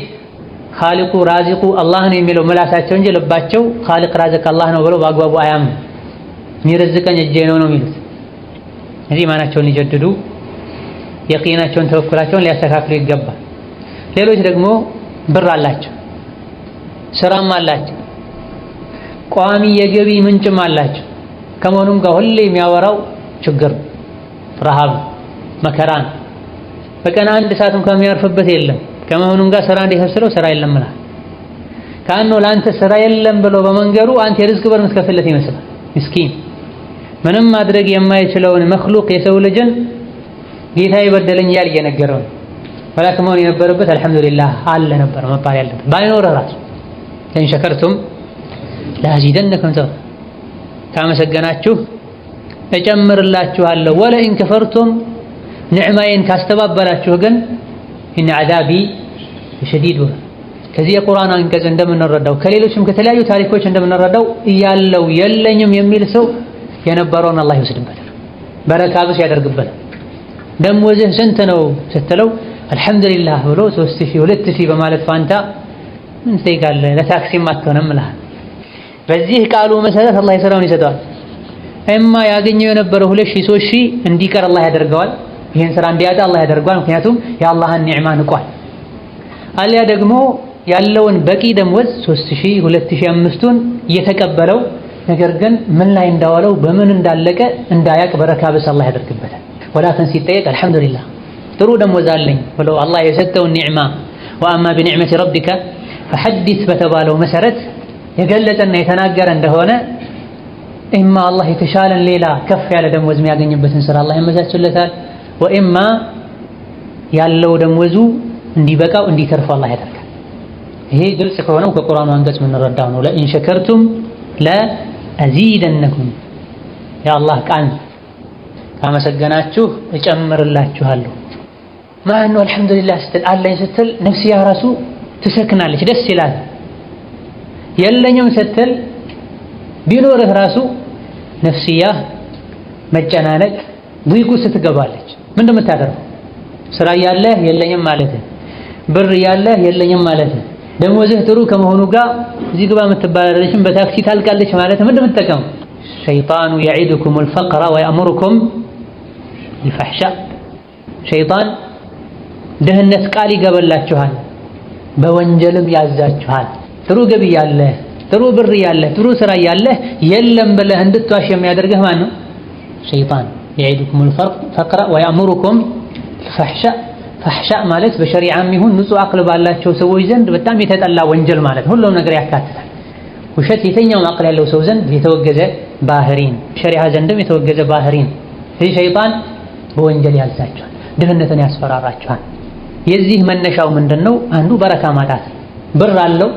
ኻሊቁ ራዚቁ አላህ ነው የሚለው ምላሳቸው እንጂ ልባቸው ኻሊቅ ራዚቅ አላህ ነው ብለው በአግባቡ አያምኑ። የሚረዝቀኝ እጄ ነው የሚሉት። እዚህ ኢማናቸውን ሊጀድዱ የቂናቸውን ተወኩላቸውን ሊያስተካክሉ ይገባል። ሌሎች ደግሞ ብር አላቸው፣ ስራም አላቸው፣ ቋሚ የገቢ ምንጭም አላቸው። ከመሆኑም ጋር ሁሌ የሚያወራው ችግር፣ ረሃብ፣ መከራን በቀን አንድ ሰዓት እንኳን የሚያርፍበት የለም። ከመሆኑም ጋር ስራ እንዲፈስረው ስራ የለም ማለት ካነው ለአንተ ስራ የለም ብሎ በመንገሩ አንተ የርዝቅ በር መስከፈለት ይመስላል። ምስኪን ምንም ማድረግ የማይችለውን መክሉቅ የሰው ልጅን ጌታ ይበደለኝ እያለ እየነገረው ነው። ወላክ መሆን የነበረበት አልሐምዱሊላህ አለ ነበር መባል ያለበት። ባይኖር ራሱ ለኢን ሸከርቱም ለአዚደነኩም ካመሰገናችሁ እጨምርላችኋለሁ፣ ወለኢን ከፈርቱም ንዕማዬን ካስተባበላችሁ ግን ኢነ ዐዛቢ ሸዲድ። ከዚህ የቁርአን አንቀጽ እንደምንረዳው ከሌሎችም ከተለያዩ ታሪኮች እንደምንረዳው እያለው የለኝም የሚል ሰው የነበረውን አላህ ይወስድበታል፣ በረካ ብስ ያደርግበታል። ደሞዝህ ስንት ነው ስትለው አልሐምዱሊላህ ብሎ 3000 2000 በማለት ፋንታ ምን ትጠይቃለህ? ለታክሲም አትሆንም እልሃል። በዚህ ቃሉ መሰረት አላህ የሰራውን ይሰጠዋል። እማ ያገኘው የነበረው 2000 3000 እንዲቀር አላህ ያደርገዋል። ይህን ስራ እንዲያጣ አላህ ያደርገዋል። ምክንያቱም የአላህን ኒዕማ ንቋል። አሊያ ደግሞ ያለውን በቂ ደሞዝ 3000 2500ን እየተቀበለው ነገር ግን ምን ላይ እንዳዋለው በምን እንዳለቀ እንዳያቅ በረካ ብስ አላህ ያደርግበታል። ወላከን ሲጠየቅ አልሐምዱሊላህ ጥሩ ደሞዝ አለኝ ብሎ አላህ የሰጠውን ኒዕማ ወአማ ቢኒዕመቲ ረቢከ ፈሐዲስ በተባለው መሰረት የገለጸና የተናገረ እንደሆነ ኢማ አላህ የተሻለን ሌላ ከፍ ያለ ደሞዝ የሚያገኝበትን ስራ አላህ ያመቻችለታል፣ ወኢማ ያለው ደሞዙ እንዲበቃው እንዲተርፈው አላህ ያደርጋል። ይሄ ግልጽ ከሆነው ከቁርአኑ አንቀጽ የምንረዳው ነው። ለኢን ሸከርቱም ለአዚደነኩም የአላህ ቃል ካመሰገናችሁ እጨምርላችኋለሁ። ማነው አልሐምዱሊላህ ስትል አለኝ ስትል ነፍስያ ራሱ ትሰክናለች፣ ደስ ይላል። የለኝም ስትል ቢኖርህ ራሱ ነፍስያ መጨናነቅ ضيق ስትገባለች። ምን እንደምታደርገው ስራ ያለህ የለኝም ማለት፣ ብር ያለህ የለኝም ማለት፣ ደሞዝህ ጥሩ ከመሆኑ ጋር እዚህ ግባ የምትባላለችም በታክሲ ታልቃለች ማለት ምን እንደምትጠቀም ሸይጣኑ يعدكم الفقر ويأمركم بالفحشاء ሸይጣን ደህነት ቃል ይገበላችኋል፣ በወንጀልም ያዛችኋል። ጥሩ ገቢ ያለህ ጥሩ ብር ያለህ ጥሩ ስራ ያለህ የለም ብለህ እንድትዋሽ የሚያደርግህ ማን ነው? ሸይጣን يعدكم الفقر ويأمركم بالفحشاء ፈሕሻእ ማለት በሸሪዓም ይሁን ንጹህ አቅል ባላቸው ሰዎች ዘንድ በጣም የተጠላ ወንጀል ማለት ሁሉም ነገር ያካትታል። ውሸት የትኛውም አቅል ያለው ሰው ዘንድ የተወገዘ ባህሪን፣ ሸሪዓ ዘንድም የተወገዘ ባህሪን። ይህ ሸይጣን በወንጀል ያዛቸዋል፣ ድህነትን ያስፈራራቸዋል። የዚህ መነሻው ምንድነው? አንዱ በረካ ማጣት። ብር አለው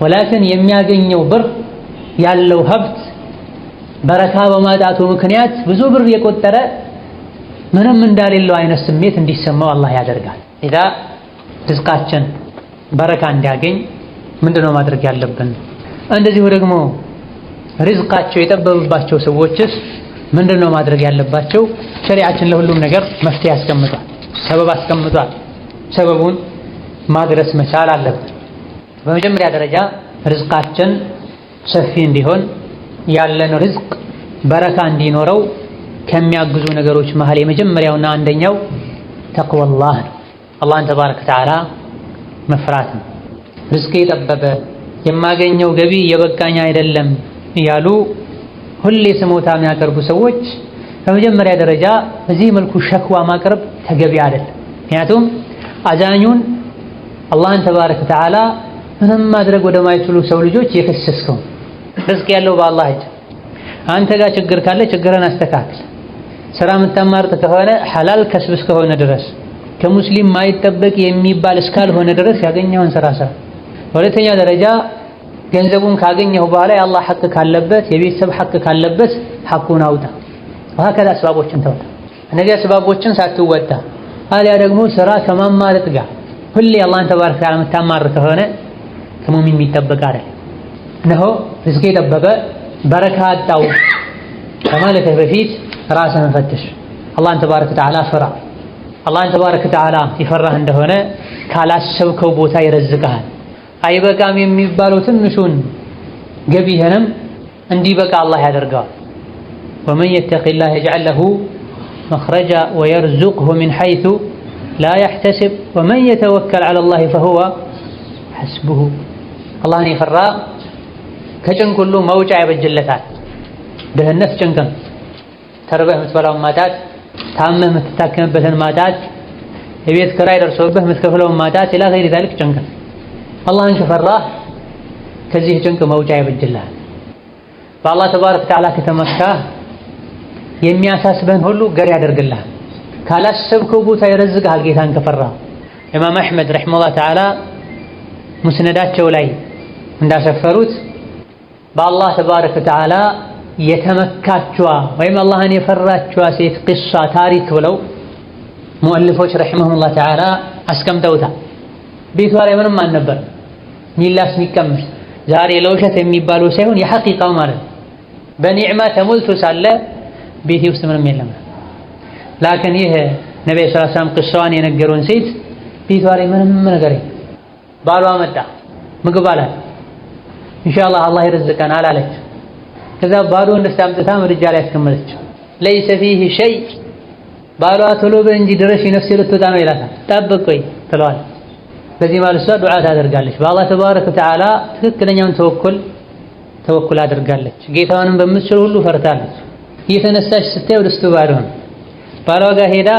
ወላኪን የሚያገኘው ብር ያለው ሀብት በረካ በማጣቱ ምክንያት ብዙ ብር የቆጠረ ምንም እንዳሌለው አይነት ስሜት እንዲሰማው አላህ ያደርጋል። ኢዛ ርዝቃችን በረካ እንዲያገኝ ምንድነው ማድረግ ያለብን? እንደዚሁ ደግሞ ርዝቃቸው የጠበበባቸው ሰዎችስ ምንድነው ማድረግ ያለባቸው? ሸሪዓችን ለሁሉም ነገር መፍትሄ አስቀምጧል፣ ሰበብ አስቀምጧል። ሰበቡን ማድረስ መቻል አለብን። በመጀመሪያ ደረጃ ርዝቃችን ሰፊ እንዲሆን ያለን ርዝቅ በረካ እንዲኖረው ከሚያግዙ ነገሮች መሃል የመጀመሪያውና አንደኛው ተቅወላህ ነው። አላህን ተባረከ ወተዓላ መፍራት ነው። ርዝቄ ጠበበ፣ የማገኘው ገቢ የበቃኝ አይደለም እያሉ ሁሌ ስሞታ የሚያቀርቡ ሰዎች በመጀመሪያ ደረጃ በዚህ መልኩ ሸክዋ ማቅረብ ተገቢ አይደለም። ምክንያቱም አዛኙን አላህን ተባረከ ወተዓላ ምንም ማድረግ ወደማይችሉ ሰው ልጆች የከሰስከው። ርዝቅ ያለው በአላህ እጅ። አንተ ጋር ችግር ካለ ችግርን አስተካክል። ስራ የምታማርጥ ከሆነ ሐላል ከስብ እስከሆነ ድረስ ከሙስሊም ማይጠበቅ የሚባል እስካልሆነ ድረስ ያገኘውን ስራ ስራ። በሁለተኛ ደረጃ ገንዘቡን ካገኘው በኋላ የአላህ ሐቅ ካለበት የቤተሰብ ሐቅ ካለበት ሐቁን አውጣ። ወሀከዛ አስባቦችን ተውጣ። እነዚህ አስባቦችን ሳትወጣ አሊያ ደግሞ ስራ ከማማረጥ ጋር ሁሌ አላህን ተባረከ ወተዓላ የምታማር ከሆነ ከሙእሚን የሚጠበቅ አይደል። እነሆ ርዝቄ ጠበበ በረካ አጣው ከማለትህ በፊት ራስህን ፈትሽ። አላህን ተባረከ ወተዓላ ፍራ። አላህን ተባረከ ወተዓላ ይፈራህ እንደሆነ ካላሰብከው ቦታ ይረዝቅሃል። አይበቃም የሚባለው ትንሹን ገቢህንም እንዲበቃ አላህ ያደርገዋል። ወመን የተቂላህ የጅዐል ለሁ መኽረጃ ወየርዙቅሁ ሚን ሐይሱ ላ የሕተሲብ ወመን የተወከል ዐለላህ ፈሁወ ሐስቡሁ። አላህን የፈራ ከጭንቅ ሁሉ መውጫ ያበጅለታል። ድህነት ጭንቅ ነው። ተርበህ የምትበላውን ማጣት፣ ታመህ የምትታከምበትን ማጣት፣ የቤት ኪራይ ደርሶብህ የምትከፍለውን ማጣት፣ ኢላ ገይሪ ዛሊክ ጭንቅ ነው። አላህን ከፈራህ ከዚህ ጭንቅ መውጫ ያበጅልሃል። በአላህ ተባረከ ወተዓላ ከተመካህ የሚያሳስበን ሁሉ ገር ያደርግልሃል። ካላሰብከው ቦታ ይረዝቅሃል ጌታን ከፈራህ። ኢማም አሕመድ ረሒመሁላህ ተዓላ ሙስነዳቸው ላይ እንዳሰፈሩት በአላህ ተባረከ ወተዓላ የተመካችዋ ወይም አላህን የፈራችዋ ሴት ቂሷ ታሪክ ብለው ሙአሊፎች ረሒመሁሙላህ ተዓላ አስቀምጠውታል። ቤቷ ላይ ምንም አልነበር ሚላስ የሚቀምስ ዛሬ ለውሸት የሚባለው ሳይሆን የሐቂቃው ማለት ነው። በኒዕማ ተሞልቶ ሳለ ቤቴ ውስጥ ምንም የለም። ላኪን ይህ ነብዩ ሰለላሁ ዐለይሂ ወሰለም ቂሷዋን የነገሩን ሴት ቤቷ ላይ ምንም ነገር የለም። ባሏ መጣ ምግብ አላት። ኢንሻአላህ አላህ ይረዝቀናል አለች። ከዛ ባዶ እንደስታ አምጥታ ምድጃ ላይ አስቀመጠች። ለይሰ ፊህ ሸይ ባሏ ቶሎ በል እንጂ ድረሽ ነፍሴ ልትወጣ ነው ይላታል። ጠብቅ ቆይ ትለዋለች። በዚህ ማለት እሷ ዱዓ ታደርጋለች። በአላህ ተባረከ ወተዓላ ትክክለኛውን ተወኩል አድርጋለች። ጌታዋንም በምትችል ሁሉ ፈርታለች። እየተነሳች ስታየው ድስቱ ባዶ ነው። ባሏ ጋር ሄዳ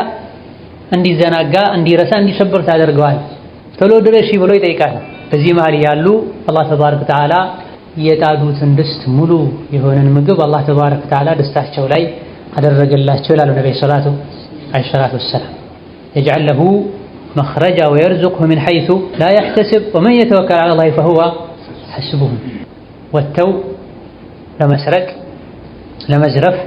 እንዲዘናጋ፣ እንዲረሳ፣ እንዲሰብር ታደርገዋለች። ቶሎ ድረሽ ብሎ ይጠይቃል። በዚህ መሃል ያሉ አላህ ተባረከ ወተዓላ የጣዱትን ድስት ሙሉ የሆነን ምግብ አላህ ተባረከ ወተዓላ ደስታቸው ላይ አደረገላቸው ይላሉ ነብዩ ሰለላሁ ዐለይሂ ወሰለም። የጅዐል ለሁ መኽረጃ ወየርዙቅሁ ሚን ሐይሱ ላ የሕተሲብ ወመን የተወከል ዐለላሂ ፈሁወ ሐስቡሁ። ወጥተው ለመስረቅ ለመዝረፍ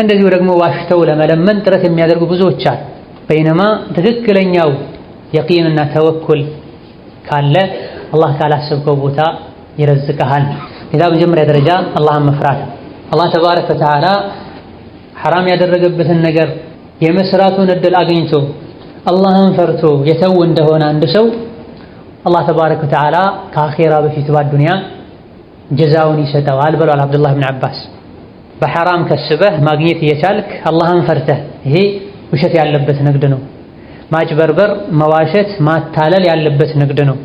እንደዚሁ ደግሞ ዋሽተው ለመለመን ጥረት የሚያደርጉ ብዙዎች አሉ። በይነማ ትክክለኛው የቂንና ተወኩል ካለ አላህ ካላሰብከው ቦታ ይረዝቅሃል። ሌላ መጀመሪያ ደረጃ አላህን መፍራት። አላህ ተባረከ ወተዓላ ሐራም ያደረገበትን ነገር የመስራቱን እድል አግኝቶ አላህን ፈርቶ የተው እንደሆነ አንድ ሰው አላህ ተባረከ ወተዓላ ከአኼራ በፊት በዱንያ ጀዛውን ይሰጠዋል ብለዋል አብዱላህ ብን ዓባስ። በሐራም ከስበህ ማግኘት እየቻልክ አላህን ፈርተህ፣ ይሄ ውሸት ያለበት ንግድ ነው። ማጭበርበር፣ መዋሸት፣ ማታለል ያለበት ንግድ ነው።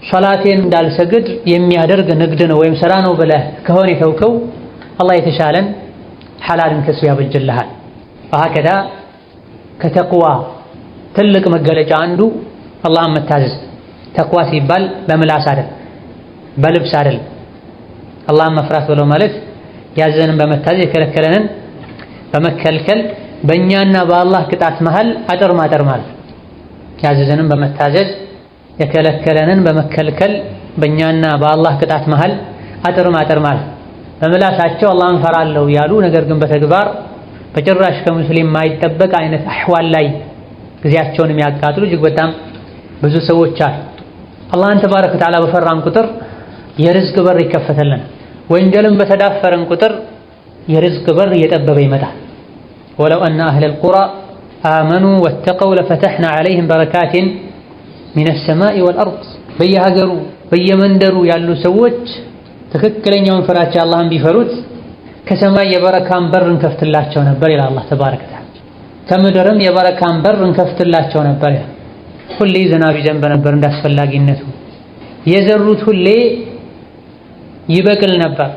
ሶላቴን እንዳልሰግድ የሚያደርግ ንግድ ነው ወይም ስራ ነው ብለህ ከሆነ የተውከው አላህ የተሻለን ሐላልን ከሱ ያበጅልሃል። ወሀከዛ ከተቅዋ ትልቅ መገለጫ አንዱ አላህን መታዘዝ። ተቅዋ ሲባል በምላስ አይደል፣ በልብስ አይደል። አላህን መፍራት ብለው ማለት ያዘንን በመታዘዝ የከለከለንን በመከልከል በእኛና በአላህ ቅጣት መሃል አጥር ማጠር ማለት። ያዘዘንን በመታዘዝ የከለከለንን በመከልከል በእኛና በአላህ ቅጣት መሃል አጥር ማጠር ማለት። በምላሳቸው አላህን ፈራለሁ ያሉ ነገር ግን በተግባር በጭራሽ ከሙስሊም የማይጠበቅ አይነት አህዋል ላይ ጊዜያቸውን የሚያቃጥሉ እጅግ በጣም ብዙ ሰዎች አሉ። አላህን ተባረከ ወተዓላ በፈራን ቁጥር የርዝቅ በር ይከፈተልናል። ወንጀልን በተዳፈረን ቁጥር የርዝቅ በር እየጠበበ ይመጣል። ወለው አነ አህለል ቁራ አመኑ ወተቀው ለፈተሕና ዐለይሂም በረካቲን ሚነ ሰማኢ ወልአርድ። በየሀገሩ በየመንደሩ ያሉ ሰዎች ትክክለኛውን ፍራቻ አላህን ቢፈሩት ከሰማይ የበረካን በር እንከፍትላቸው ነበር ይላል አላህ ተባረከ ወተዓላ። ከምድርም የበረካን በር እንከፍትላቸው ነበር ይላል። ሁሌ ዝናብ ይዘንብ ነበር እንዳስፈላጊነቱ። የዘሩት ሁሌ ይበቅል ነበር፣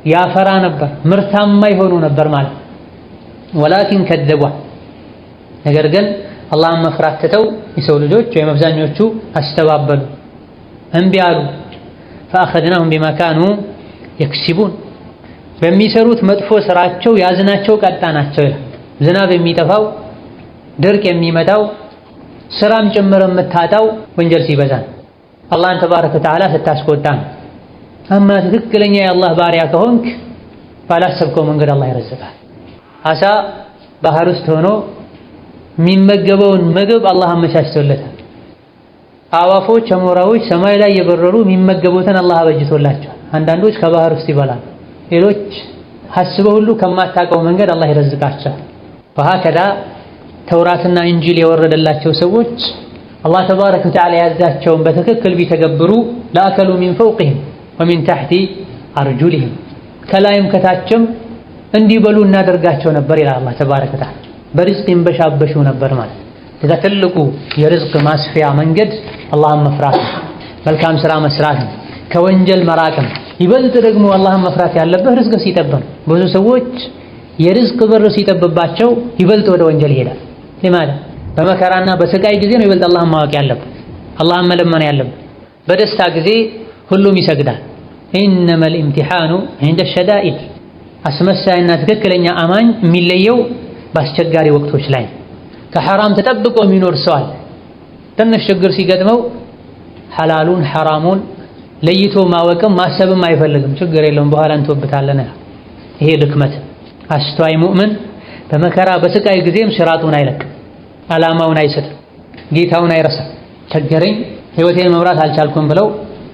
ያፈራ ነበር፣ ምርታማ ይሆኑ ነበር ማለት። ወላኪን ከዘቧ፣ ነገር ግን አላህን መፍራት ትተው የሰው ልጆች ወይም አብዛኞቹ አስተባበሉ፣ እምቢ አሉ። ፈአኸዝናሁም ቢማ ካኑ የክሲቡን፣ በሚሰሩት መጥፎ ስራቸው ያዝናቸው ቀጣናቸው ይላል። ዝናብ የሚጠፋው ድርቅ የሚመጣው ስራም ጭምር የምታጣው ወንጀል ሲበዛ አላህን ተባረከ ወተዓላ ስታስቆጣ ነው። አማ ትክክለኛ የአላህ ባሪያ ከሆንክ ባላሰብከው መንገድ አላህ ይረዝቃል። አሳ ባህር ውስጥ ሆኖ የሚመገበውን ምግብ አላህ አመቻችቶለታል። አዋፎች፣ አሞራዎች ሰማይ ላይ የበረሩ የሚመገቡትን አላህ አበጅቶላቸዋል። አንዳንዶች ከባህር ውስጥ ይበላሉ፣ ሌሎች ሐስበው ሁሉ ከማታውቀው መንገድ አላህ ይረዝቃቸዋል። ወሀከዛ ተውራትና እንጂል የወረደላቸው ሰዎች አላህ ተባረከ ወተዓላ ያዛቸውን በትክክል ቢተገብሩ ለአከሉ ሚን ፈውቅህም ወሚን ተሕቲ አርጁሊህም፣ ከላይም ከታችም እንዲበሉ እናደርጋቸው ነበር ይላል አላህ ተባረከ ወተዓላ። በርዝቅ ይንበሻበሹ ነበር ማለት። ለዛ ትልቁ የርዝቅ ማስፊያ መንገድ አላህን መፍራት ነው፣ መልካም ስራ መስራት ነው፣ ከወንጀል መራቅ ነው። ይበልጥ ደግሞ አላህን መፍራት ያለበት ርዝቅ ሲጠብ ነው። ብዙ ሰዎች የርዝቅ በር ሲጠብባቸው ይበልጥ ወደ ወንጀል ይሄዳል። ለማለት በመከራና በስቃይ ጊዜ ነው ይበልጥ አላህን ማወቅ ያለበት፣ አላህን መለመን ያለበት። በደስታ ጊዜ ሁሉም ይሰግዳል። ኢነመል ኢምቲሓኑ ዒንደ ሸዳኢድ፣ አስመሳይና ትክክለኛ አማኝ የሚለየው በአስቸጋሪ ወቅቶች ላይ። ከሐራም ተጠብቆ የሚኖር ሰው አለ። ትንሽ ችግር ሲገጥመው ሐላሉን ሐራሙን ለይቶ ማወቅም ማሰብም አይፈልግም። ችግር የለውም በኋላ እንተውበታለን። ይሄ ድክመት። አስተዋይ ሙእምን በመከራ በስቃይ ጊዜም ሽራጡን አይለቅም፣ ዓላማውን አይስትም፣ ጌታውን አይረሳም። ቸገረኝ ህይወቴን መምራት አልቻልኩም ብለው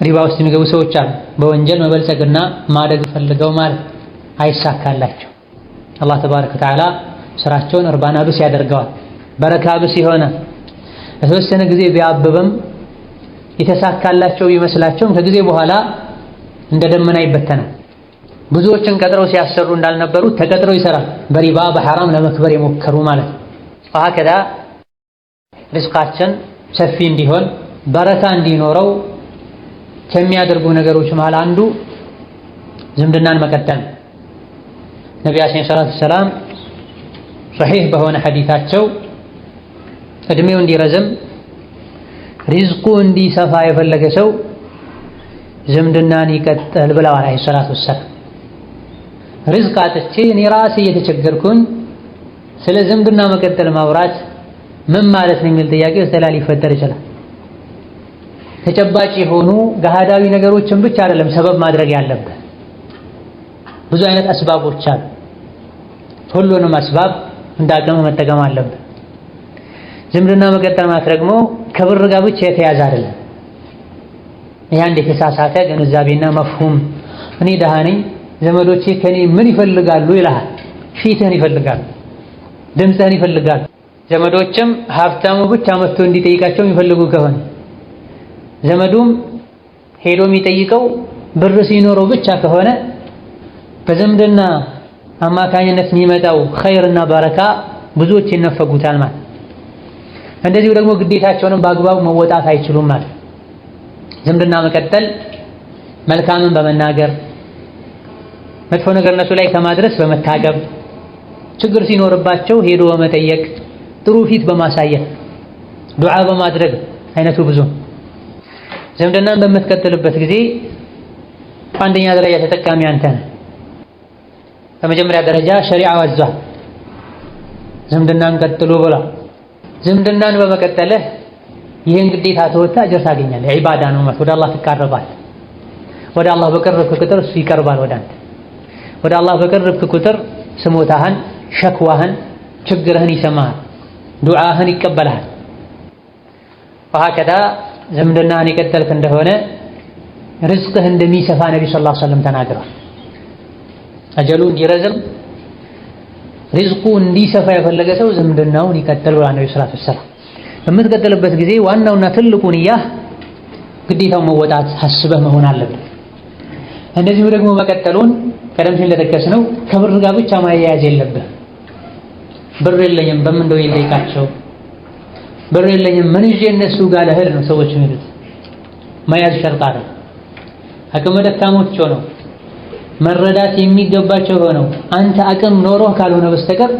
ሪባ ውስጥ የሚገቡ ሰዎች አሉ። በወንጀል መበልጸግና ማደግ ፈልገው ማለት አይሳካላቸው። አላህ ተባረከ ወተዓላ ስራቸውን እርባና ብስ ያደርገዋል። በረካ ብስ የሆነ ለተወሰነ ጊዜ ቢያብብም የተሳካላቸው ቢመስላቸውም ከጊዜ በኋላ እንደ ደመና ይበተናል። ብዙዎችን ቀጥረው ሲያሰሩ እንዳልነበሩ ተቀጥረው ይሰራል። በሪባ በሐራም ለመክበር የሞከሩ ማለት ነው። ወሀከዛ ርዝቃችን ሰፊ እንዲሆን በረካ እንዲኖረው ከሚያደርጉ ነገሮች መሃል አንዱ ዝምድናን መቀጠል። ነቢያችን ሰለላሁ ዐለይሂ ወሰለም ሶሒህ በሆነ ሐዲታቸው እድሜው እንዲረዝም ሪዝቁ እንዲሰፋ የፈለገ ሰው ዝምድናን ይቀጥል ብለዋል ዐለይሂ ሰላቱ ወሰላም። ሪዝቅ አጥቼ እኔ ራሴ እየተቸገርኩኝ ስለ ዝምድና መቀጠል ማውራት ምን ማለት ነው የሚል ጥያቄ ውስጥ ላይ ሊፈጠር ይችላል። ተጨባጭ የሆኑ ገሃዳዊ ነገሮችን ብቻ አይደለም ሰበብ ማድረግ ያለብህ። ብዙ አይነት አስባቦች አሉ። ሁሉንም አስባብ እንዳቅም መጠቀም አለብህ። ዝምድና መቀጠል ማለት ደግሞ ከብር ጋር ብቻ የተያዘ አይደለም። ይህ አንድ የተሳሳተ ግንዛቤና መፍሁም። እኔ ደሃ ነኝ፣ ዘመዶቼ ከኔ ምን ይፈልጋሉ ይልሃል። ፊትህን ይፈልጋሉ፣ ድምፅህን ይፈልጋሉ። ዘመዶችም ሀብታሙ ብቻ መጥቶ እንዲጠይቃቸው የሚፈልጉ ከሆነ ዘመዱም ሄዶ የሚጠይቀው ብር ሲኖረው ብቻ ከሆነ በዝምድና አማካኝነት የሚመጣው ኸይርና በረካ ብዙዎች ይነፈጉታል ማለት። እንደዚሁ ደግሞ ግዴታቸውንም በአግባቡ መወጣት አይችሉም ማለት። ዝምድና መቀጠል መልካምን በመናገር መጥፎ ነገር እነሱ ላይ ከማድረስ በመታቀብ ችግር ሲኖርባቸው ሄዶ በመጠየቅ ጥሩ ፊት በማሳየት ዱዓ በማድረግ አይነቱ ብዙ። ዝምድናን በምትቀጥልበት ጊዜ አንደኛ ደረጃ ተጠቃሚ አንተ ነህ። በመጀመሪያ ደረጃ ሸሪዓው አዟል፣ ዝምድናን ቀጥሉ ብሏል። ዝምድናን በመቀጠልህ ይህን ግዴታ ተወጥተህ አጅር ታገኛለህ። ዒባዳ ነው ማለት ወደ አላህ ትቃረባለህ። ወደ አላህ በቀረብክ ቁጥር እሱ ይቀርባል ወደ አንተ። ወደ አላህ በቀረብክ ቁጥር ስሞታህን፣ ሸክዋህን፣ ችግርህን ይሰማሃል፣ ዱዓህን ይቀበልሃል። ወሀከዛ ዝምድናህን የቀጠልክ እንደሆነ ርዝቅህ እንደሚሰፋ ነቢዩ ሰለላሁ ዐለይሂ ወሰለም ተናግረዋል። አጀሉ እንዲረዝም ሪዝቁ እንዲሰፋ የፈለገ ሰው ዝምድናውን ይቀጥል ብሏል ነብዩ ሰለላሁ ዐለይሂ ወሰለም። በምትቀጥልበት ጊዜ ዋናውና ትልቁ ንያህ ግዴታው መወጣት አስበህ መሆን አለበት። እንደዚሁ ደግሞ መቀጠሉን ቀደም ሲል እንደጠቀስነው ከብር ጋር ብቻ ማያያዝ የለብህ። ብር የለኝም በምን እንደው ይልቃቸው፣ ብር የለኝም ምን ይዤ እነሱ ጋር ልሄድ ነው ሰዎች የሚሉት። መያዝ ሸርጥ አይደል። አቅመ ደካሞች ሆነው መረዳት የሚገባቸው ሆነው አንተ አቅም ኖሮህ ካልሆነ በስተቀር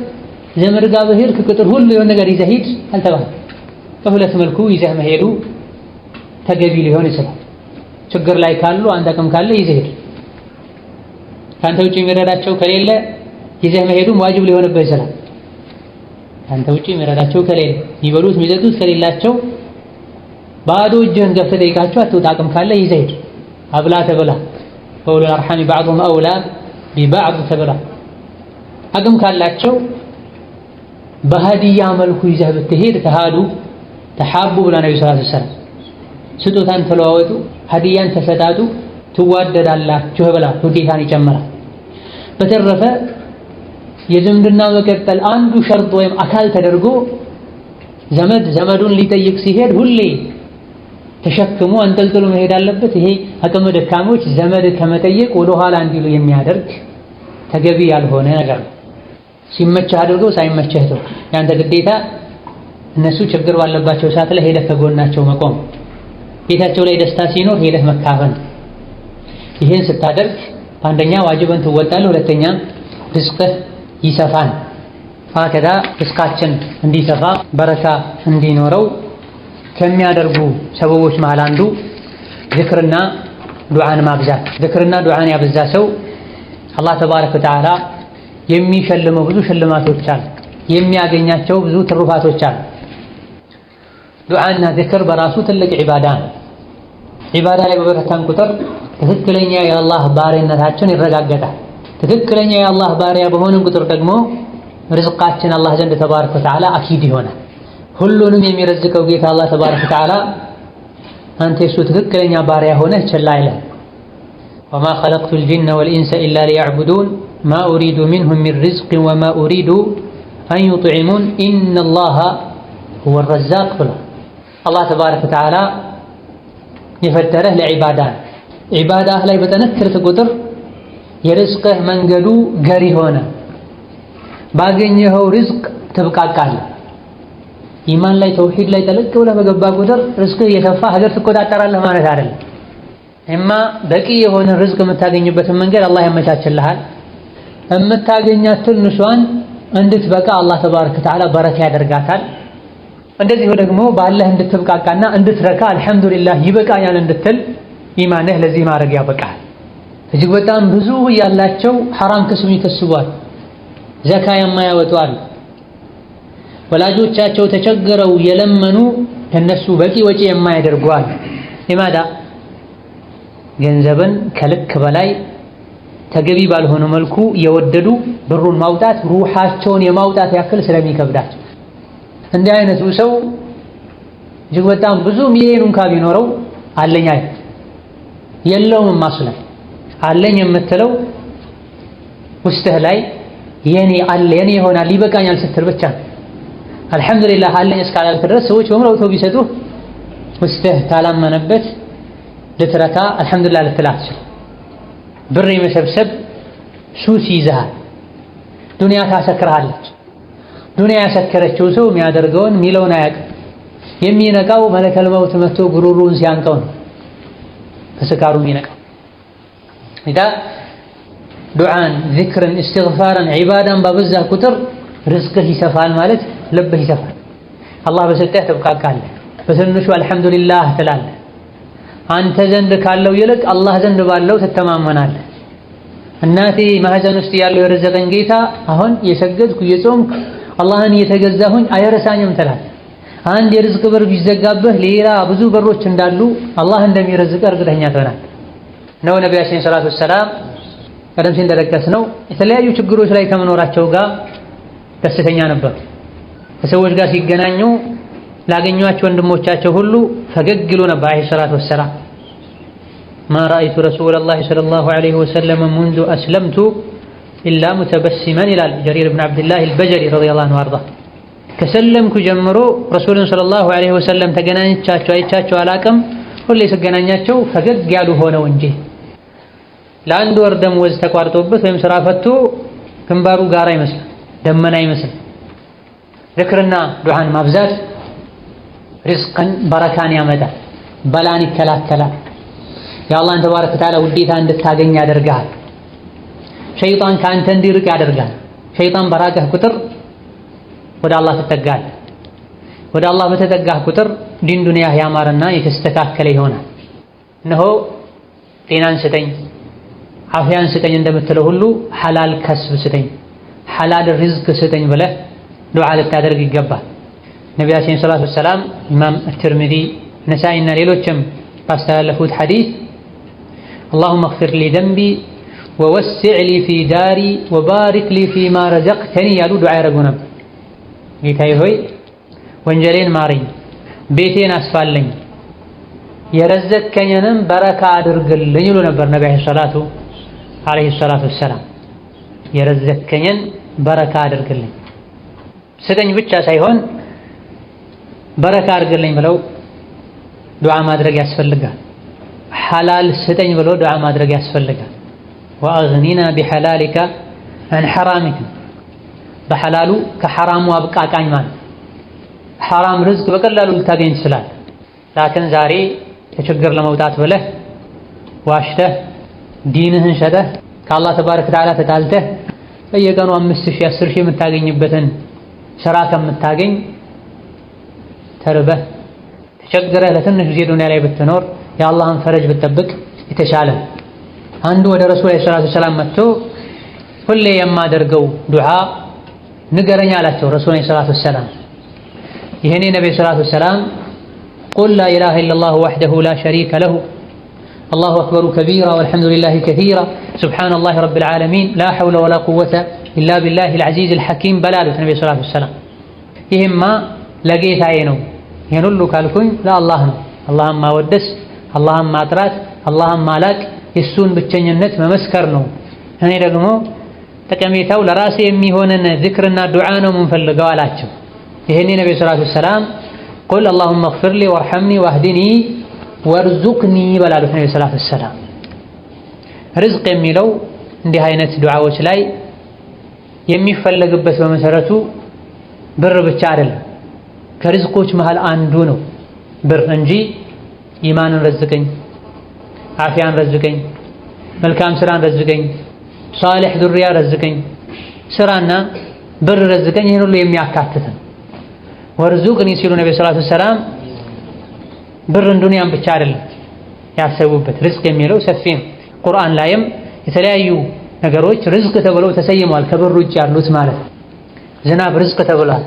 ዘመድ ጋር በሄድክ ቁጥር ሁሉ የሆነ ነገር ይዘህ ሂድ አልተባለም። በሁለት መልኩ ይዘህ መሄዱ ተገቢ ሊሆን ይችላል። ችግር ላይ ካሉ አንተ አቅም ካለ ይዘህ ሂድ። ከአንተ ውጪ የሚረዳቸው ከሌለ ይዘህ መሄዱም ዋጅብ ሊሆንብህ ይችላል። ከአንተ ውጪ የሚረዳቸው ከሌለ የሚበሉት የሚጠጡት ከሌላቸው ባዶ እጅህን ገብተህ ጠይቃቸው አትውጣ። አቅም ካለ ይዘህ ሂድ። አብላ ተብላ ወኡሉል አርሐሚ በዕዱሁም አውላ ቢበዕድ ተብላ። አቅም ካላቸው በሀዲያ መልኩ ይዘህ ብትሄድ ተሃዱ ተሓቡ ብላ ነብዩ ሰለላሁ ዐለይሂ ወሰለም። ስጦታን ተለዋወጡ፣ ሀዲያን ተሰጣጡ፣ ትዋደዳላችሁ ብላ ውዴታን ይጨምራል። በተረፈ የዝምድና መቀጠል አንዱ ሸርጥ ወይም አካል ተደርጎ ዘመድ ዘመዱን ሊጠይቅ ሲሄድ ሁሌ ተሸክሞ አንጠልጥሎ መሄድ አለበት። ይሄ አቅመ ደካሞች ዘመድ ከመጠየቅ ወደ ኋላ እንዲሉ የሚያደርግ ተገቢ ያልሆነ ነገር ነው። ሲመችህ አድርገው ሳይመችህ ተው። ያንተ ግዴታ እነሱ ችግር ባለባቸው ሰዓት ላይ ሄደህ ከጎናቸው መቆም፣ ቤታቸው ላይ ደስታ ሲኖር ሄደህ መካፈል። ይህን ስታደርግ አንደኛ ዋጅብን ትወጣለህ፣ ሁለተኛ ርዝቅህ ይሰፋል። ሀከዛ ርዝቃችን እንዲሰፋ በረካ እንዲኖረው ከሚያደርጉ ሰበቦች መሃል አንዱ ዝክርና ዱዓን ማብዛት። ዝክርና ዱዓን ያበዛ ሰው አላህ ተባረከ ወተዓላ የሚሸልመው ብዙ ሽልማቶች አሉ፣ የሚያገኛቸው ብዙ ትሩፋቶች አሉ። ዱዓና ዝክር በራሱ ትልቅ ዒባዳ ነው። ዒባዳ ላይ በበረታን ቁጥር ትክክለኛ የአላህ ባሪያነታችን ይረጋገጣል። ትክክለኛ የአላህ ባሪያ በሆንን ቁጥር ደግሞ ርዝቃችን አላህ ዘንድ ተባረከ ወተዓላ አኪድ ይሆናል። ሁሉንም የሚረዝቀው ጌታ አላህ ተባረከ ወተዓላ አንተ የሱ ትክክለኛ ባሪያ ሆነህ ችላ አይልም። ወማ ኸለቅቱል ጂነ ወልኢንሰ ኢላ ሊየዕቡዱን ማ ኡሪዱ ሚንሁም ሚን ሪዝቅን ወማ ኡሪዱ አን ዩጥዒሙን ኢነላሃ ሁወ ረዛቅ ብሏል። አላህ ተባረከ ወተዓላ የፈጠረህ ለዒባዳ ነው። ዒባዳህ ላይ በጠነከርክ ቁጥር የርዝቅህ መንገዱ ገሪ ሆነ። ባገኘኸው ርዝቅ ትብቃቃለህ። ኢማን ላይ ተውሂድ ላይ ጠለቅ ብለህ በገባ ቁጥር ርዝቅህ እየሰፋ ሀገር ትቆጣጠራለህ ማለት አይደለም። እማ በቂ የሆነ ርዝቅ የምታገኝበትን መንገድ አላህ ያመቻችልሃል። የምታገኛት ትንሿን እንድትበቃ አላህ ተባረከ ወተዓላ በረካ ያደርጋታል። እንደዚሁ ደግሞ ባለህ እንድትብቃቃና እንድትረካ አልሐምዱሊላህ ይበቃኛል እንድትል ኢማንህ ለዚህ ማድረግ ያበቃል። እጅግ በጣም ብዙ ያላቸው ሐራም ክስም ይከስቧል፣ ዘካ የማያወጡ አሉ። ወላጆቻቸው ተቸግረው የለመኑ ከነሱ በቂ ወጪ የማያደርጉ አሉ። ለማዳ ገንዘብን ከልክ በላይ ተገቢ ባልሆነ መልኩ የወደዱ ብሩን ማውጣት ሩሃቸውን የማውጣት ያክል ስለሚከብዳቸው እንዲህ አይነቱ ሰው እጅግ በጣም ብዙ ሚሊዮን እንኳን ቢኖረው አለኝ አይደል የለውም ማስለን አለኝ የምትለው ውስጥህ ላይ የኔ አለ የኔ ይሆናል ይበቃኛል ስትል ብቻ አልሐምዱሊላህ አለኝ እስካላልክ ድረስ ሰዎች በሙሉ አውጥተው ቢሰጡህ ውስጥህ ታላመነበት ልትረካ አልሐምዱሊላህ ልትላት ትችል። ብር የመሰብሰብ ሱስ ይዘሃል። ዱንያ ታሰክርሃለች። ዱንያ ያሰከረችው ሰው የሚያደርገውን ሚለውን አያውቅም። የሚነቃው መለከል መውት መጥቶ ጉሮሮውን ሲያንቀው ነው ከስካሩ የሚነቃው። ኢዳ ዱዓን፣ ዚክርን፣ እስትግፋርን፣ ዒባዳን ባበዛህ ቁጥር ርዝቅህ ይሰፋል ማለት ልብህ ይሰፋል። አላህ በሰጠህ ትብቃቃለህ። በትንሹ አልሐምዱሊላህ ትላለህ። አንተ ዘንድ ካለው ይልቅ አላህ ዘንድ ባለው ትተማመናለህ። እናቴ ማህፀን ውስጥ ያለው የረዘቀኝ ጌታ አሁን እየሰገድኩ እየጾምኩ አላህን እየተገዛሁኝ አይረሳኝም ትላለህ። አንድ የርዝቅ በር ቢዘጋብህ ሌላ ብዙ በሮች እንዳሉ አላህ እንደሚረዝቅ እርግጠኛ ትሆናለህ። ነው ነቢያችን ሰለላሁ ዐለይሂ ወሰለም ቀደም ሲል እንደጠቀስነው የተለያዩ ችግሮች ላይ ከመኖራቸው ጋር ደስተኛ ነበሩ። ከሰዎች ጋር ሲገናኙ ላገኟቸው ወንድሞቻቸው ሁሉ ፈገግ ይሉ ነበር አለይሂ ሰላቱ ወሰላም። ማ ረአይቱ ረሱለላሂ ሰለላሁ ዐለይሂ ወሰለም ሙንዙ አስለምቱ ኢላ ሙተበሲመን ይላል ጀሪር ብን ዐብድላህ አልበጀሊ ረዲየላሁ ዐንሁ አርዳ። ከሰለምኩ ጀምሮ ረሱልን ሰለላሁ ዐለይሂ ወሰለም ተገናኝቻቸው አይቻቸው አላቅም፣ ሁሌ ስገናኛቸው ፈገግ ያሉ ሆነው እንጂ። ለአንድ ወር ደመወዝ ተቋርጦበት ወይም ስራ ፈቶ ግንባሩ ጋራ ይመስላል፣ ደመና ይመስል። ዝክርና ዱዓን ማብዛት ሪዝቅን በረካን ያመጣል፣ በላን ይከላከላል፣ የአላህን ተባረከ ወተዓላ ውዴታ እንድታገኝ ያደርጋል። ሸይጣን ከአንተ እንዲርቅ ያደርጋል። ሸይጣን በራቀህ ቁጥር ወደ አላህ ትጠጋለህ። ወደ አላህ በተጠጋህ ቁጥር ዲን ዱንያህ ያማረና የተስተካከለ ይሆናል። እነሆ ጤናን ስጠኝ፣ አፍያን ስጠኝ እንደምትለው ሁሉ ሐላል ከስብ ስጠኝ፣ ሐላል ሪዝቅ ስጠኝ ብለህ ዱዓ ልታደርግ ይገባል። ነቢያችን ሰለላሁ ዐለይሂ ወሰለም ኢማም አትርሚዚ፣ ነሳኢና ሌሎችም ባስተላለፉት ሐዲስ አላሁመ እግፊር ሊ ደንቢ ወወሲዕ ሊ ፊ ዳሪ ወባሪክ ሊ ፊማ ረዘቅተኒ ያሉ ዱዓ ያደርጉ ነበር። ጌታዬ ሆይ ወንጀሌን ማረኝ፣ ቤቴን አስፋለኝ፣ የረዘቅከኝንም በረካ አድርግልኝ ይሉ ነበር ነቢ ዓለይሂ ሰላቱ ወሰላም። የረዘቅከኝን በረካ አድርግልኝ፣ ስጠኝ ብቻ ሳይሆን በረካ አድርግልኝ ብለው ዱዓ ማድረግ ያስፈልጋል። ሐላል ስጠኝ ብለው ዱዓ ማድረግ ያስፈልጋል። ወአግኒና ቢሐላሊከ አን ሐራሚከ፣ በሐላሉ ከሐራሙ አብቃቃኝ ማለት። ሐራም ርዝቅ በቀላሉ ልታገኝ ትችላለህ። ላኪን ዛሬ ከችግር ለመውጣት ብለህ ዋሽተህ ዲንህን ሸጠህ ከአላህ ተባረከ ወተዓላ ተጣልተህ በየቀኑ 5000 10,000 የምታገኝበትን ስራ ከምታገኝ ተርበህ ተቸግረህ ለትንሽ ጊዜ ዱንያ ላይ ብትኖር የአላህን ፈረጅ ብትጠብቅ የተሻለ። አንዱ ወደ ረሱል ሰለላሁ ዐለይሂ ወሰለም መጥቶ ሁሌ የማደርገው ዱዓ ንገረኝ አላቸው። ረሱል ሰለላሁ ዐለይሂ ወሰለም ይሄኔ ነብዩ ሰለላሁ ዐለይሂ ወሰለም ቁል ላ ኢላሃ ኢለላሁ ወሕደሁ ላ ሸሪከ ለሁ አላሁ አክበሩ ከቢራ ወልሐምዱሊላሂ ከሲራ ሱብሓነላሂ ረቢል ዓለሚን ላ ሐውለ ወላ ቁወተ ኢላ ቢላሂል ዐዚዚል ሐኪም በላሉት ነብዩ ሰለላሁ ዐለይሂ ወሰለም። ይሄማ ለጌታዬ ነው፣ ይሄን ሁሉ ካልኩኝ ለአላህ ነው። አላህን ማወደስ፣ አላህን ማጥራት፣ አላህን ማላቅ፣ የሱን ብቸኝነት መመስከር ነው። እኔ ደግሞ ጠቀሜታው ለራሴ የሚሆንን ዝክርና ዱዓ ነው የምንፈልገው አላቸው። ይሄኔ ነብዩ ሰለላሁ ዐለይሂ ወሰለም ቁል አላሁመ እግፊር ሊ ወርሐምኒ ወህዲኒ ወርዙቅኒ በላሉት ነብዩ ሰለላሁ ዐለይሂ ወሰለም። ርዝቅ የሚለው እንዲህ አይነት ዱዓዎች ላይ የሚፈለግበት በመሰረቱ ብር ብቻ አይደለም። ከርዝቆች መሃል አንዱ ነው ብር እንጂ ኢማንን ረዝቀኝ፣ አፍያን ረዝቀኝ፣ መልካም ስራን ረዝቀኝ፣ ሷሊህ ዙሪያ ረዝቀኝ፣ ስራና ብር ረዝቀኝ፣ ይህን ሁሉ የሚያካትት ነው። ወርዙቅኒ ሲሉ ነብዩ ሰለላሁ ዐለይሂ ወሰለም ብርን ዱንያን ብቻ አይደለም ያሰቡበት። ርዝቅ የሚለው ሰፊ ነው። ቁርአን ላይም የተለያዩ ነገሮች ርዝቅ ተብለው ተሰይመዋል። ከብር ውጭ ያሉት ማለት ዝናብ ርዝቅ ተብሏል።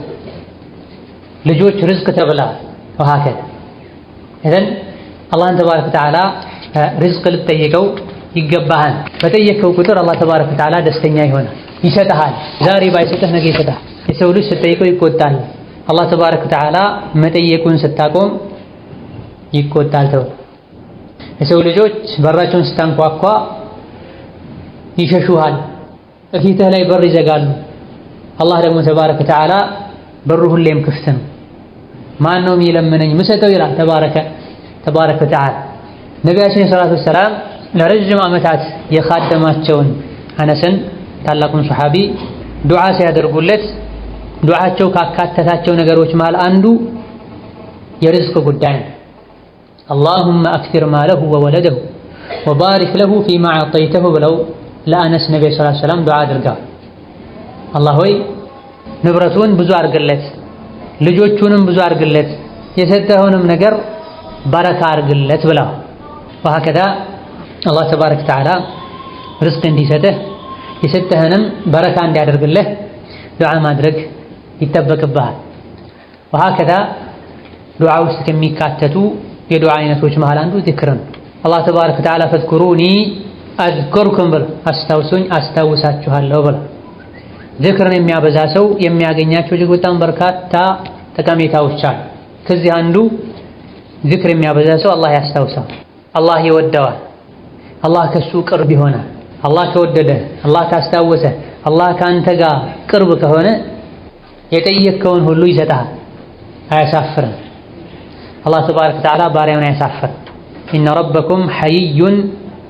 ልጆች ርዝቅ ተብለዋል። ወሀከዛ ኢዘን አላህን ተባረከ ወተዓላ ርዝቅ ልትጠይቀው ይገባሃል። በጠየቅከው ቁጥር አላህ ተባረከ ወተዓላ ደስተኛ ይሆናል፣ ይሰጥሃል። ዛሬ ባይሰጥህ ነገ ይሰጥሃል። የሰው ልጅ ስትጠይቀው ይቆጣል። አላህ ተባረከ ወተዓላ መጠየቁን ስታቆም ይቆጣል ተብሎ የሰው ልጆች በራቸውን ስታንኳኳ ይሸሹሃል፣ እፊትህ ላይ በር ይዘጋሉ። አላህ ደግሞ ተባረከ ወተዓላ በሩ ሁሌም ክፍት ነው። ማን ነው የሚለምነኝ ምሰጠው ይላል ተባረከ ወተዓላ። ነቢያችን ሰለላሁ ዐለይሂ ወሰለም ለረጅም ዓመታት የኻደማቸውን አነስን ታላቁን ሱሐቢ ዱዓ ሲያደርጉለት ዱዓቸው ካካተታቸው ነገሮች መሃል አንዱ የርዝቅ ጉዳይ ነው። አላሁመ አክሲር ማለሁ ወወለደሁ ወባሪክ ለሁ ፊማ አዕጠይተሁ ብለው ለአነስ ነቢዩ ሰለላሁ ዐለይሂ ወሰለም ዱዓ አድርገዋል። አላህ ሆይ ንብረቱን ብዙ አድርግለት፣ ልጆቹንም ብዙ አድርግለት፣ የሰጠኸውንም ነገር በረካ አድርግለት ብለዋል። ወሀከዛ አላህ ተባረከ ወተዓላ ርዝቅ እንዲሰጥህ የሰጠህንም በረካ እንዲያደርግልህ ዱዓ ማድረግ ይጠበቅብሃል። ወሀከዛ ዱዓ ውስጥ ከሚካተቱ የዱዓ አይነቶች መሃል አንዱ ዚክር ነው። አላህ ተባረከ ወተዓላ ፈዝኩሩኒ አዝኩርኩም ብሎ አስታውሱኝ አስታውሳችኋለሁ ብሎ ዚክርን የሚያበዛ ሰው የሚያገኛቸው እጅግ በጣም በርካታ ጠቀሜታዎች አሉ። ከዚህ አንዱ ዚክር የሚያበዛ ሰው አላህ ያስታውሳል፣ አላህ ይወደዋል፣ አላህ ከሱ ቅርብ ይሆናል። አላህ ከወደደ፣ አላህ ካስታወሰ፣ አላህ ከአንተ ጋር ቅርብ ከሆነ የጠየቅከውን ሁሉ ይሰጥሃል፣ አያሳፍርም። አላህ ተባረከ ወተዓላ ባሪያውን አያሳፍርም። ኢነ ረበኩም ሐይዩን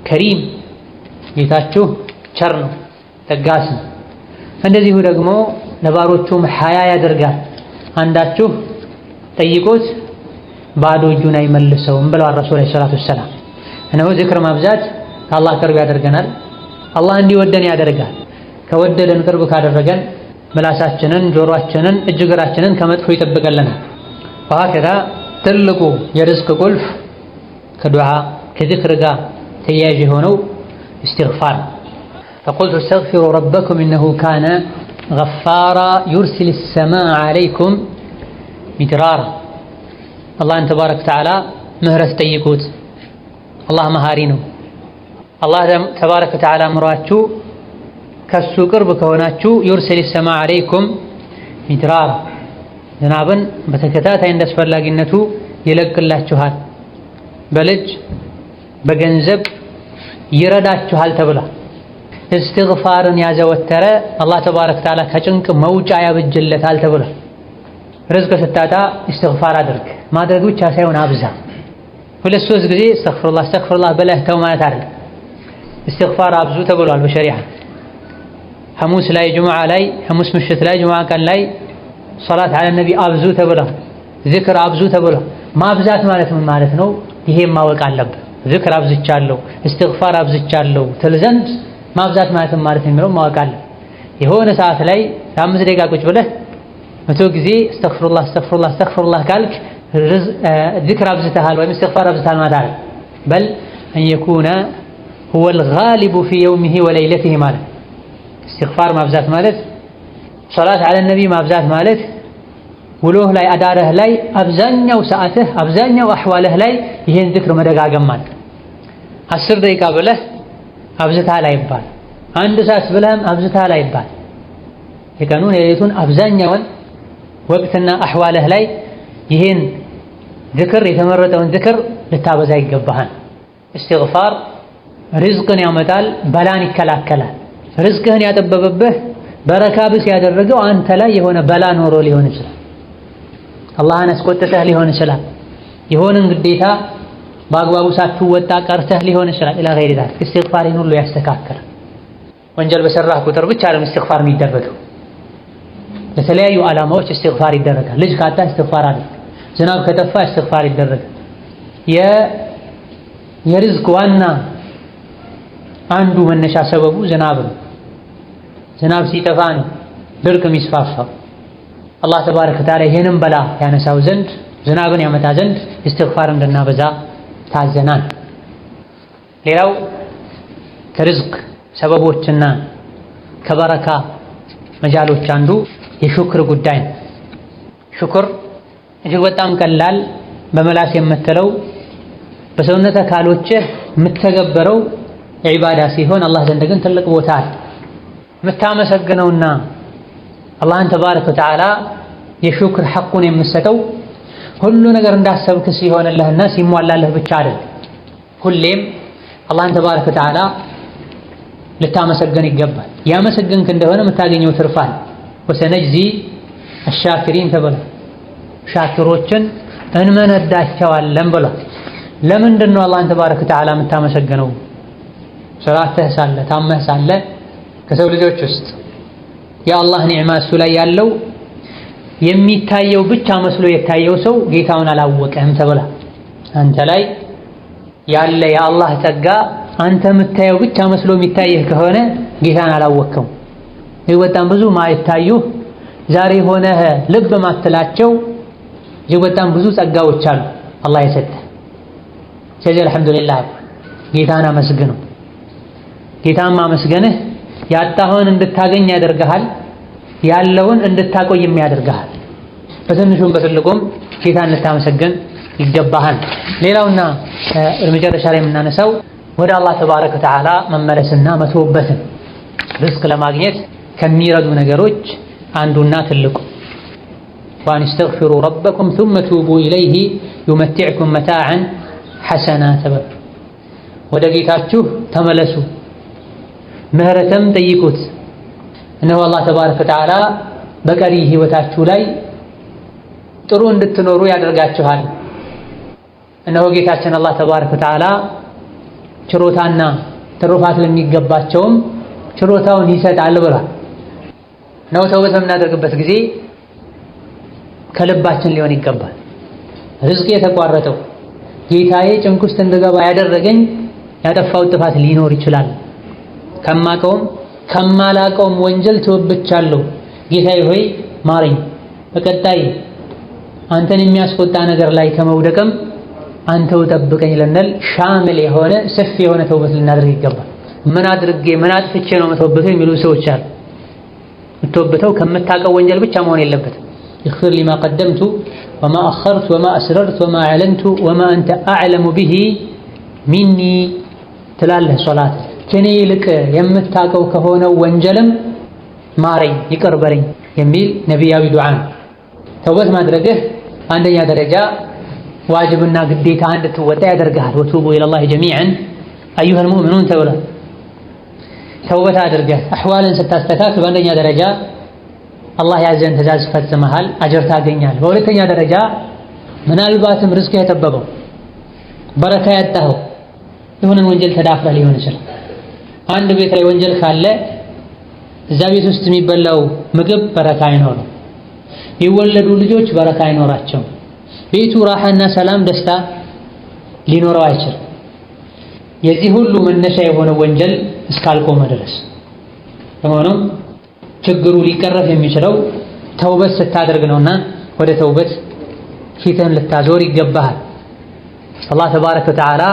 ከሪም፣ ጌታችሁ ቸር ነው ለጋስ ነው። እንደዚሁ ደግሞ ለባሮቹም ሐያ ያደርጋል፣ አንዳችሁ ጠይቆት ባዶ እጁን አይመልሰውም ብለዋል ረሱል ዐለይሂ ሰላቱ ወሰላም። እነሆ ዚክር ማብዛት ከአላህ ቅርብ ያደርገናል፣ አላህ እንዲወደን ያደርጋል። ከወደደን ቅርብ ካደረገን ምላሳችንን፣ ጆሮአችንን፣ እጅ እግራችንን ከመጥፎ ይጠብቀልናል። ወሀከዛ ትልቁ የርዝቅ ቁልፍ ከዱዓ ከዚክር ጋር ተያያዥ የሆነው እስትግፋር። ፈቁልቱ እስተግፊሩ ረበኩም ኢነሁ ካነ ገፋራ ዩርሲል ሰማአ ዐለይኩም ሚድራራ። አላህን ተባረከ ወተዓላ ምህረት ጠይቁት፣ አላህ መሃሪ ነው። አላህ ተባረከ ወተዓላ ምሯችሁ ከሱ ቅርብ ከሆናችሁ ዩርሲል ሰማአ ዐለይኩም ሚድራራ፣ ዝናብን በተከታታይ እንዳስፈላጊነቱ ይለቅላችኋል፣ በልጅ በገንዘብ ይረዳችኋል ተብሏል። እስትግፋርን ያዘወተረ አላህ ተባረከ ወተዓላ ከጭንቅ መውጫ ያበጅለታል ተብሏል። ርዝቅ ስታጣ እስትግፋር አድርግ። ማድረግ ብቻ ሳይሆን አብዛ። 2-3 ጊዜ እስተግፍሩላህ በለህ ተው ማለት አይደለም። እስትግፋር አብዙ ተብሏል በሸሪዓ። ሐሙስ ላይ፣ ጁሙዓ ላይ፣ ሐሙስ ምሽት ላይ፣ ጁሙዓ ቀን ላይ ሶላት ዐለ ነቢ አብዙ ተብሏል። ዚክር አብዙ ተብሏል። ማብዛት ማለት ምን ማለት ነው? ይሄን ማወቅ አለብህ። ዚክር አብዝቻለሁ፣ እስትግፋር አብዝቻለሁ ትል ዘንድ ማብዛት ማለት ምን ማለት ነው የሚለው ማወቅ አለብህ። የሆነ ሰዓት ላይ ለ5 ደቂቃ ቁጭ ብለህ 100 ጊዜ እስተግፍሩላህ ካልክ ዚክር አብዝተሃል ወይም እስትግፋር አብዝተሃል ማለት አይደለም። በል አን የኩነ ሁወል ጋሊቡ ፊ የውሚሂ ወለይለቲሂ ማለት። እስትግፋር ማብዛት ማለት ሶላት ዐለ ነቢ ማብዛት ማለት ውሎህ ላይ አዳረህ ላይ አብዛኛው ሰዓትህ አብዛኛው አህዋልህ ላይ ይሄን ዚክር መደጋገም ማለት። 10 ደቂቃ ብለህ አብዝተሃል አይባል፣ 1 ሰዓት ብለህም አብዝተሃል አይባል። የቀኑን የሌሊቱን አብዛኛውን ወቅትና አህዋልህ ላይ ይሄን ዚክር የተመረጠውን ዚክር ልታበዛ ይገባሃል። እስትግፋር ርዝቅን ያመጣል፣ በላን ይከላከላል። ርዝቅህን ያጠበበብህ በረካ ብስ ያደረገው አንተ ላይ የሆነ በላ ኖሮ ሊሆን ይችላል። አላህን አስቆጥተህ ሊሆን ይችላል። የሆነን ግዴታ በአግባቡ ሳትወጣ ቀርተህ ሊሆን ይችላል። ኢላ ገይሪ ዛሊክ እስትግፋርን ሁሉ ያስተካክላል። ወንጀል በሰራህ ቁጥር ብቻ አይደለም እስትግፋር የሚደረገው፣ ለተለያዩ ዓላማዎች እስትግፋር ይደረጋል። ልጅ ካጣ እስትግፋር አድርግ፣ ዝናብ ከጠፋ እስትግፋር ይደረጋል። የርዝቅ ዋና አንዱ መነሻ ሰበቡ ዝናብ ነው። ዝናብ ሲጠፋ ነው ድርቅ የሚስፋፋው። አላህ ተባረከ ወተዓላ ይሄንን በላ ያነሳው ዘንድ ዝናብን ያመጣ ዘንድ እስትግፋር እንድናበዛ ታዘናል። ሌላው ከርዝቅ ሰበቦችና ከበረካ መጃሎች አንዱ የሹክር ጉዳይ ነው። ሹክር እጅግ በጣም ቀላል በመላስ የምትለው በሰውነት አካሎችህ የምትተገበረው ዒባዳ ሲሆን አላህ ዘንድ ግን ትልቅ ቦታ አለ። የምታመሰግነውና አላህን ተባረከ ወተዓላ የሹክር ሐቁን የምትሰጠው ሁሉ ነገር እንዳሰብክ ሲሆንልህና ሲሟላልህ ብቻ አይደል። ሁሌም አላህን ተባረከ ወተዓላ ልታመሰግን ይገባል። ያመሰግንክ እንደሆነ የምታገኘው ትርፋል። ወሰነጅዚ አሻኪሪን ተብሏል። ሻኪሮችን እንመነዳቸዋለን ብሏል። ለምንድን ነው አላህን ተባረከ ወተዓላ የምታመሰግነው? ስራተህ ሳለ ታመህ ሳለ ከሰው ልጆች ውስጥ የአላህ ኒዕማ እሱ ላይ ያለው የሚታየው ብቻ መስሎ የታየው ሰው ጌታውን አላወቀም ተብሏል። አንተ ላይ ያለ የአላህ ጸጋ አንተ የምታየው ብቻ መስሎ የሚታየህ ከሆነ ጌታን አላወቅከው። በጣም ብዙ ማይታዩህ ዛሬ ሆነህ ልብ ማትላቸው እጅግ በጣም ብዙ ጸጋዎች አሉ አላህ የሰጠህ። ስለዚህ አልሐምዱሊላህ ጌታን አመስግነው። ጌታን ማመስገንህ ያጣኸውን እንድታገኝ ያደርግሃል፣ ያለውን እንድታቆይም ያደርግሃል። በትንሹም በትልቁም ጌታን ልታመሰግን ይገባሃል። ሌላውና መጨረሻ ላይ የምናነሳው ወደ አላህ ተባረከ ወተዓላ መመለስና መተውበትን ርዝቅ ለማግኘት ከሚረዱ ነገሮች አንዱና ትልቁ ወአን እስተግፊሩ ረበኩም ሱመ ቱቡ ኢለይሂ ዩመቲዕኩም መታዐን ሐሰና ተበሉ። ወደ ጌታችሁ ተመለሱ ምህረትም ጠይቁት፣ እነሆ አላህ ተባረከ ወተዓላ በቀሪ ህይወታችሁ ላይ ጥሩ እንድትኖሩ ያደርጋችኋል። እነሆ ጌታችን አላህ ተባረከ ወተዓላ ችሮታና ትሩፋት ለሚገባቸውም ችሮታውን ይሰጣል ብሏል። ነው ተውበት በምናደርግበት ጊዜ ከልባችን ሊሆን ይገባል። ርዝቅ የተቋረጠው ጌታዬ ጭንቅ ውስጥ እንድገባ ያደረገኝ ያጠፋው ጥፋት ሊኖር ይችላል። ከማቀውም ከማላቀውም ወንጀል ተወብቻለሁ። ጌታዬ ሆይ ማረኝ፣ በቀጣይ አንተን የሚያስቆጣ ነገር ላይ ከመውደቅም አንተው ጠብቀኝ ልንል ሻምል የሆነ ሰፊ የሆነ ተውበት ልናደርግ ይገባል። ምን አድርጌ ምን አጥፍቼ ነው መተውበተው የሚሉ ሰዎች አሉ። መተውበተው ከምታቀው ወንጀል ብቻ መሆን የለበትም። اغفر لما قدمت وما أخرت وما أسررت وما أعلنت وما أنت أعلم به مني ትላለህ ሶላት ከኔ ይልቅ የምታቀው ከሆነ ወንጀልም ማረኝ ይቅር በለኝ የሚል ነቢያዊ ዱዓ። ተውበት ማድረግህ አንደኛ ደረጃ ዋጅብና ግዴታ እንድትወጣ ያደርግሃል። ወቱቡ ኢለላሂ ጀሚዐን አዩሀል ሙእሚኑን ተብሏል። ተውበት አድርገህ አሕዋልን ስታስተካክል በአንደኛ ደረጃ አላህ ያዘን ትእዛዝ ፈጽመሃል፣ አጅር ታገኛለህ። በሁለተኛ ደረጃ ምናልባትም ርዝቅ የጠበበው በረካ ያጣኸው የሆነን ወንጀል ተዳፍረህ ሊሆን ይችላል። አንድ ቤት ላይ ወንጀል ካለ እዛ ቤት ውስጥ የሚበላው ምግብ በረካ አይኖርም። የወለዱ ልጆች በረካ አይኖራቸውም። ቤቱ ራሓና ሰላም ደስታ ሊኖረው አይችልም። የዚህ ሁሉ መነሻ የሆነ ወንጀል እስካልቆመ ድረስ። በመሆኑም ችግሩ ሊቀረፍ የሚችለው ተውበት ስታደርግ ነውና ወደ ተውበት ፊትህን ልታዞር ይገባሃል። አላህ ተባረከ ወተዓላ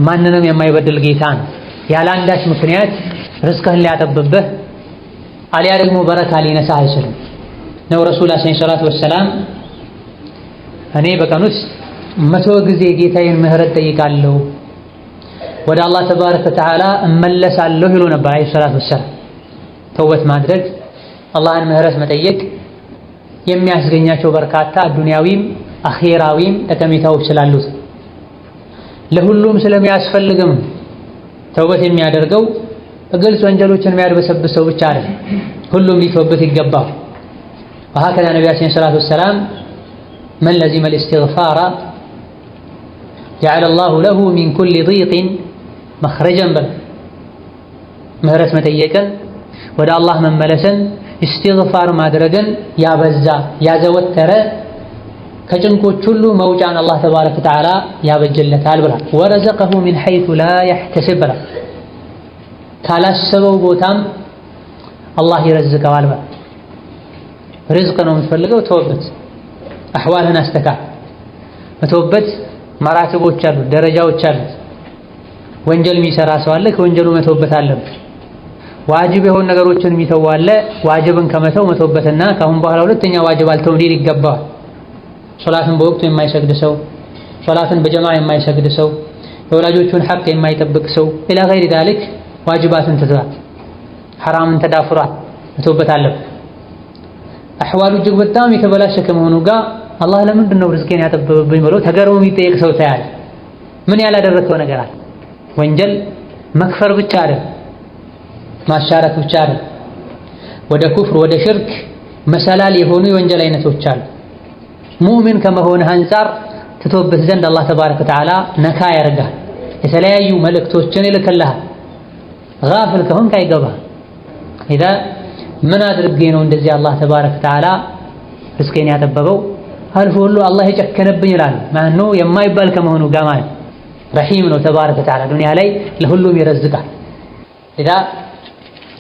ማንንም የማይበድል ጌታ ነው። ያለ አንዳች ምክንያት ርዝቅህን ሊያጠብብህ አልያ ደግሞ በረካ ሊነሳህ አይችልም ነው። ረሱል ሰለላሁ ዐለይሂ ወሰለም እኔ በቀን ውስጥ 100 ጊዜ ጌታዬን ምህረት ጠይቃለሁ፣ ወደ አላህ ተባረከ ወተዓላ እመለሳለሁ ይሉ ነበር አለይሂ ሰላቱ ወሰላም። ተውበት ማድረግ አላህን ምህረት መጠየቅ የሚያስገኛቸው በርካታ ዱንያዊም አኺራዊም ጠቀሜታዎች ስላሉት ለሁሉም ስለሚያስፈልግም ተውበት የሚያደርገው በግልጽ ወንጀሎችን የሚያድበሰብሰው ብቻ አይደለም፣ ሁሉም ሊተውበት ይገባው። ወሀከዛ ነቢያችን ሰለላሁ ዐለይሂ ወሰለም መን ለዚመ ልእስትግፋረ ጀዐለ ላሁ ለሁ ሚን ኩሊ ዲቅን መኽረጀን በል። ምህረት መጠየቅን ወደ አላህ መመለስን እስትግፋር ማድረግን ያበዛ ያዘወተረ ከጭንቆች ሁሉ መውጫን አላህ ተባረከ ወተዓላ ያበጀለታል ብሏል። ወረዘቀሁ ሚን ሐይሱ ላ የሕተሲብ ብሏል። ካላሰበው ቦታም አላህ ይረዝቀዋል ብሏል። ርዝቅ ነው የምትፈልገው፣ ተውበት፣ አሕዋልህን አስተካክል። መተውበት መራትቦች አሉት፣ ደረጃዎች አሉት። ወንጀል የሚሰራ ሰው አለ፣ ከወንጀሉ መተውበት አለበት። ዋጅብ የሆኑ ነገሮችን የሚተው አለ፣ ዋጅብን ከመተው መተውበትና ከአሁን በኋላ ሁለተኛ ዋጅብ አልተውም ሊል ይገባዋል። ሶላትን በወቅቱ የማይሰግድ ሰው፣ ሶላትን በጀማዓ የማይሰግድ ሰው፣ የወላጆቹን ሐቅ የማይጠብቅ ሰው ኢላ ገይሪ ዛሊክ ዋጅባትን ትቷል፣ ሐራምን ተዳፍሯል፣ መተውበት አለበት። አሕዋሉ እጅግ በጣም የተበላሸ ከመሆኑ ጋር አላህ ለምንድን ነው ርዝቄን ያጠበበብኝ ብሎ ተገርሞ የሚጠየቅ ሰው ታያል። ምን ያላደረከው ነገር አለ? ወንጀል መክፈር ብቻ አይደል፣ ማሻረክ ብቻ አይደል፣ ወደ ኩፍር ወደ ሽርክ መሰላል የሆኑ የወንጀል አይነቶች አሉ። ሙእሚን ከመሆንህ አንፃር ትቶብህ ዘንድ አላህ ተባረከ ወተዓላ ነካ ያደርጋል፣ የተለያዩ መልእክቶችን ይልክልሃል። ጋፍል ከሆንክ አይገባህ። ኢዛ ምን አድርጌ ነው እንደዚህ አላህ ተባረከ ወተዓላ ርዝቄን ያጠበበው? አልፎ ሁሉ አላህ የጨከነብኝ ይላል። ማነው የማይባል ከመሆኑ ጋር ማለት ረሂም ነው ተባረከ ወተዓላ፣ ዱንያ ላይ ለሁሉም ይረዝቃል። ኢዛ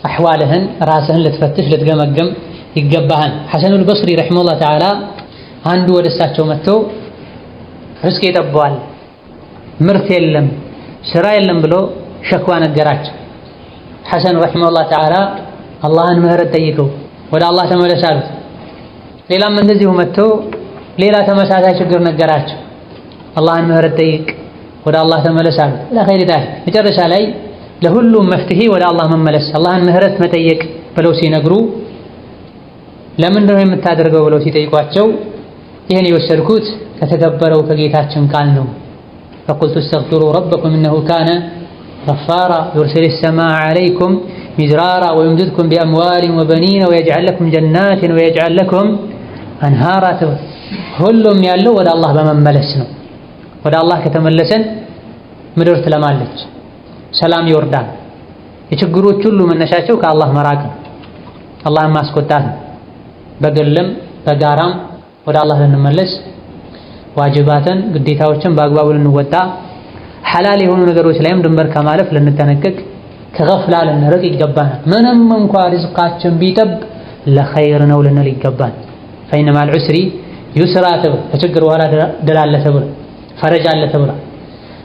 አሕዋልህን ራስህን ልትፈትሽ ልትገመግም ይገባሃል። ሐሰኑል በስሪ ረሒመሁላህ ተዓላ አንዱ ወደ እሳቸው መጥቶ ርዝቅ ይጠበዋል፣ ምርት የለም፣ ስራ የለም ብሎ ሸክዋ ነገራቸው። ሐሰን ረሒመሁላህ ተዓላ አላህን ምህረት ጠይቀው ወደ አላህ ተመለስ አሉት። ሌላም እንደዚሁ መጥቶ ሌላ ተመሳሳይ ችግር ነገራቸው። አላህን ምህረት ጠይቅ፣ ወደ አላህ ተመለስ አሉት። ኢላ ኸይሪ ዛሊክ መጨረሻ ላይ ለሁሉም መፍትሄ ወደ አላህ መመለስ፣ አላህን ምህረት መጠየቅ ብለው ሲነግሩ ለምንድን ነው የምታደርገው ብለው ሲጠይቋቸው ይህን የወሰድኩት ከተከበረው ከጌታችን ቃል ነው። ፈቁልቱ እስተግፊሩ ረበኩም ኢነሁ ካነ ገፋራ ዩርሲሊ ሰማዐ ዐለይኩም ሚድራራ ወዩምዲድኩም ቢአምዋሊን ወበኒነ ወየጅዐል ለኩም ጀናትን ወየጅዐል ለኩም አንሃራ። ሁሉም ያለው ወደ አላህ በመመለስ ነው። ወደ አላህ ከተመለሰን ምድር ትለማለች፣ ሰላም ይወርዳል። የችግሮች ሁሉ መነሻቸው ከአላህ መራቅ ነው፣ አላህን ማስቆጣት ነው። በግልም በጋራም ወደ አላህ ልንመለስ፣ ዋጅባትን ግዴታዎችን በአግባቡ ልንወጣ፣ ሐላል የሆኑ ነገሮች ላይም ድንበር ከማለፍ ልንጠነቀቅ፣ ከገፍላ ልንርቅ ይገባናል። ምንም እንኳ ሪዝቃችን ቢጠብ ለኸይር ነው ልንል ይገባል። ፈኢነ መዐል ዑስሪ ዩስራ ተብሏል። ከችግር በኋላ ድል አለ ተብሏል፣ ፈረጅ አለ ተብሏል።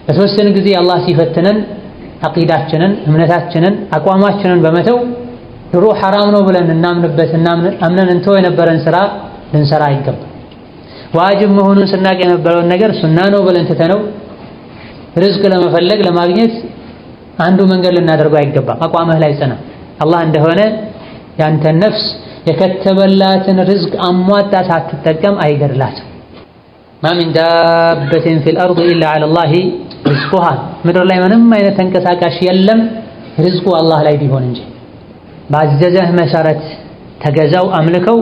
ለተወሰነ ጊዜ አላህ ሲፈትነን አቂዳችንን፣ እምነታችንን፣ አቋማችንን በመተው ድሮ ሐራም ነው ብለን እናምንበት አምነን እንተው የነበረን ስራ ልንሰራ አይገባም። ዋጅብ መሆኑን ስናቅ የነበረውን ነገር ሱና ነው ብለን ትተነው ርዝቅ ለመፈለግ ለማግኘት አንዱ መንገድ ልናደርገው አይገባም። አቋምህ ላይ ጽና። አላህ እንደሆነ ያንተን ነፍስ የከተበላትን ርዝቅ አሟጣ ሳትጠቀም አይገድላትም። ማ ሚን ዳበትን ፊል አርድ ኢላ ዐለላሂ ሪዝቁሃ፣ ምድር ላይ ምንም አይነት ተንቀሳቃሽ የለም ርዝቁ አላህ ላይ ቢሆን እንጂ። ባዘዘህ መሰረት ተገዛው፣ አምልከው፣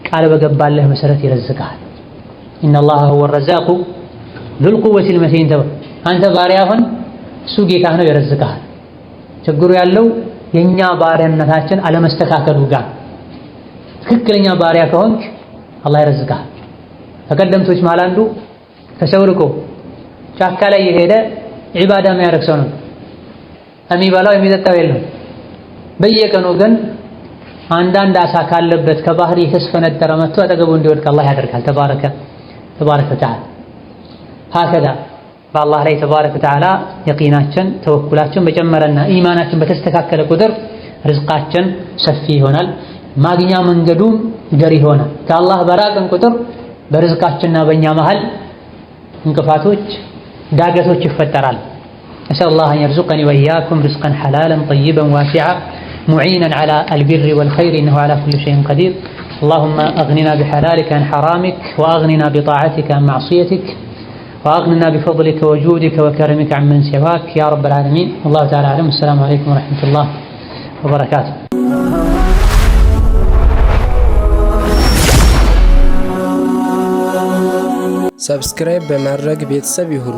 ቃል በገባለህ መሰረት ይረዝቅሃል። ኢነላሃ ሁወ ረዛቁ ዙል ቁወቲል መቲን። አንተ ባሪያ ሁን፣ እሱ ጌታህ ነው፣ ይረዝቅሃል። ችግሩ ያለው የኛ ባሪያነታችን አለመስተካከሉ ጋር። ትክክለኛ ባሪያ ከሆንክ አላህ ይረዝቅሃል። ከቀደምቶች መሃል አንዱ ከሰው ርቆ ጫካ ላይ የሄደ ዒባዳ የሚያደርግ ሰው ነው። የሚበላው የሚጠጣው የለም። በየቀኑ ግን አንዳንድ አሳ ካለበት ከባህር የተስፈነጠረ መጥቶ አጠገቡ እንዲወድቅ አላህ ያደርጋል። ተባረከ ወተዓላ። ሀከዛ በአላህ ላይ ተባረከ ወተዓላ የቂናችን ተወኩላችን በጨመረና ኢማናችን በተስተካከለ ቁጥር ርዝቃችን ሰፊ ይሆናል፣ ማግኛ መንገዱም ገር ይሆናል። ከአላህ በራቅን ቁጥር በርዝቃችንና በእኛ መሃል እንቅፋቶች፣ ዳገቶች ይፈጠራል። ነስአሉላህ አን የርዙቀኒ ወኢያኩም ርዝቀን ሐላለን ጠይበን ዋሲዓ ሙዒነን ዐላ አልቢሪ ወልኸይሪ ኢነሁ ዐላ ኩሊ ሸይኢን ቀዲር። اللهم أغننا بحلالك عن حرامك وأغننا بطاعتك عن معصيتك وأغننا بفضلك وجودك وكرمك عن من سواك يا رب العالمين. والله تعالى أعلم. السلام عليكم ورحمة الله وبركاته. ሰብስክራይብ በማድረግ ቤተሰብ ይሁኑ።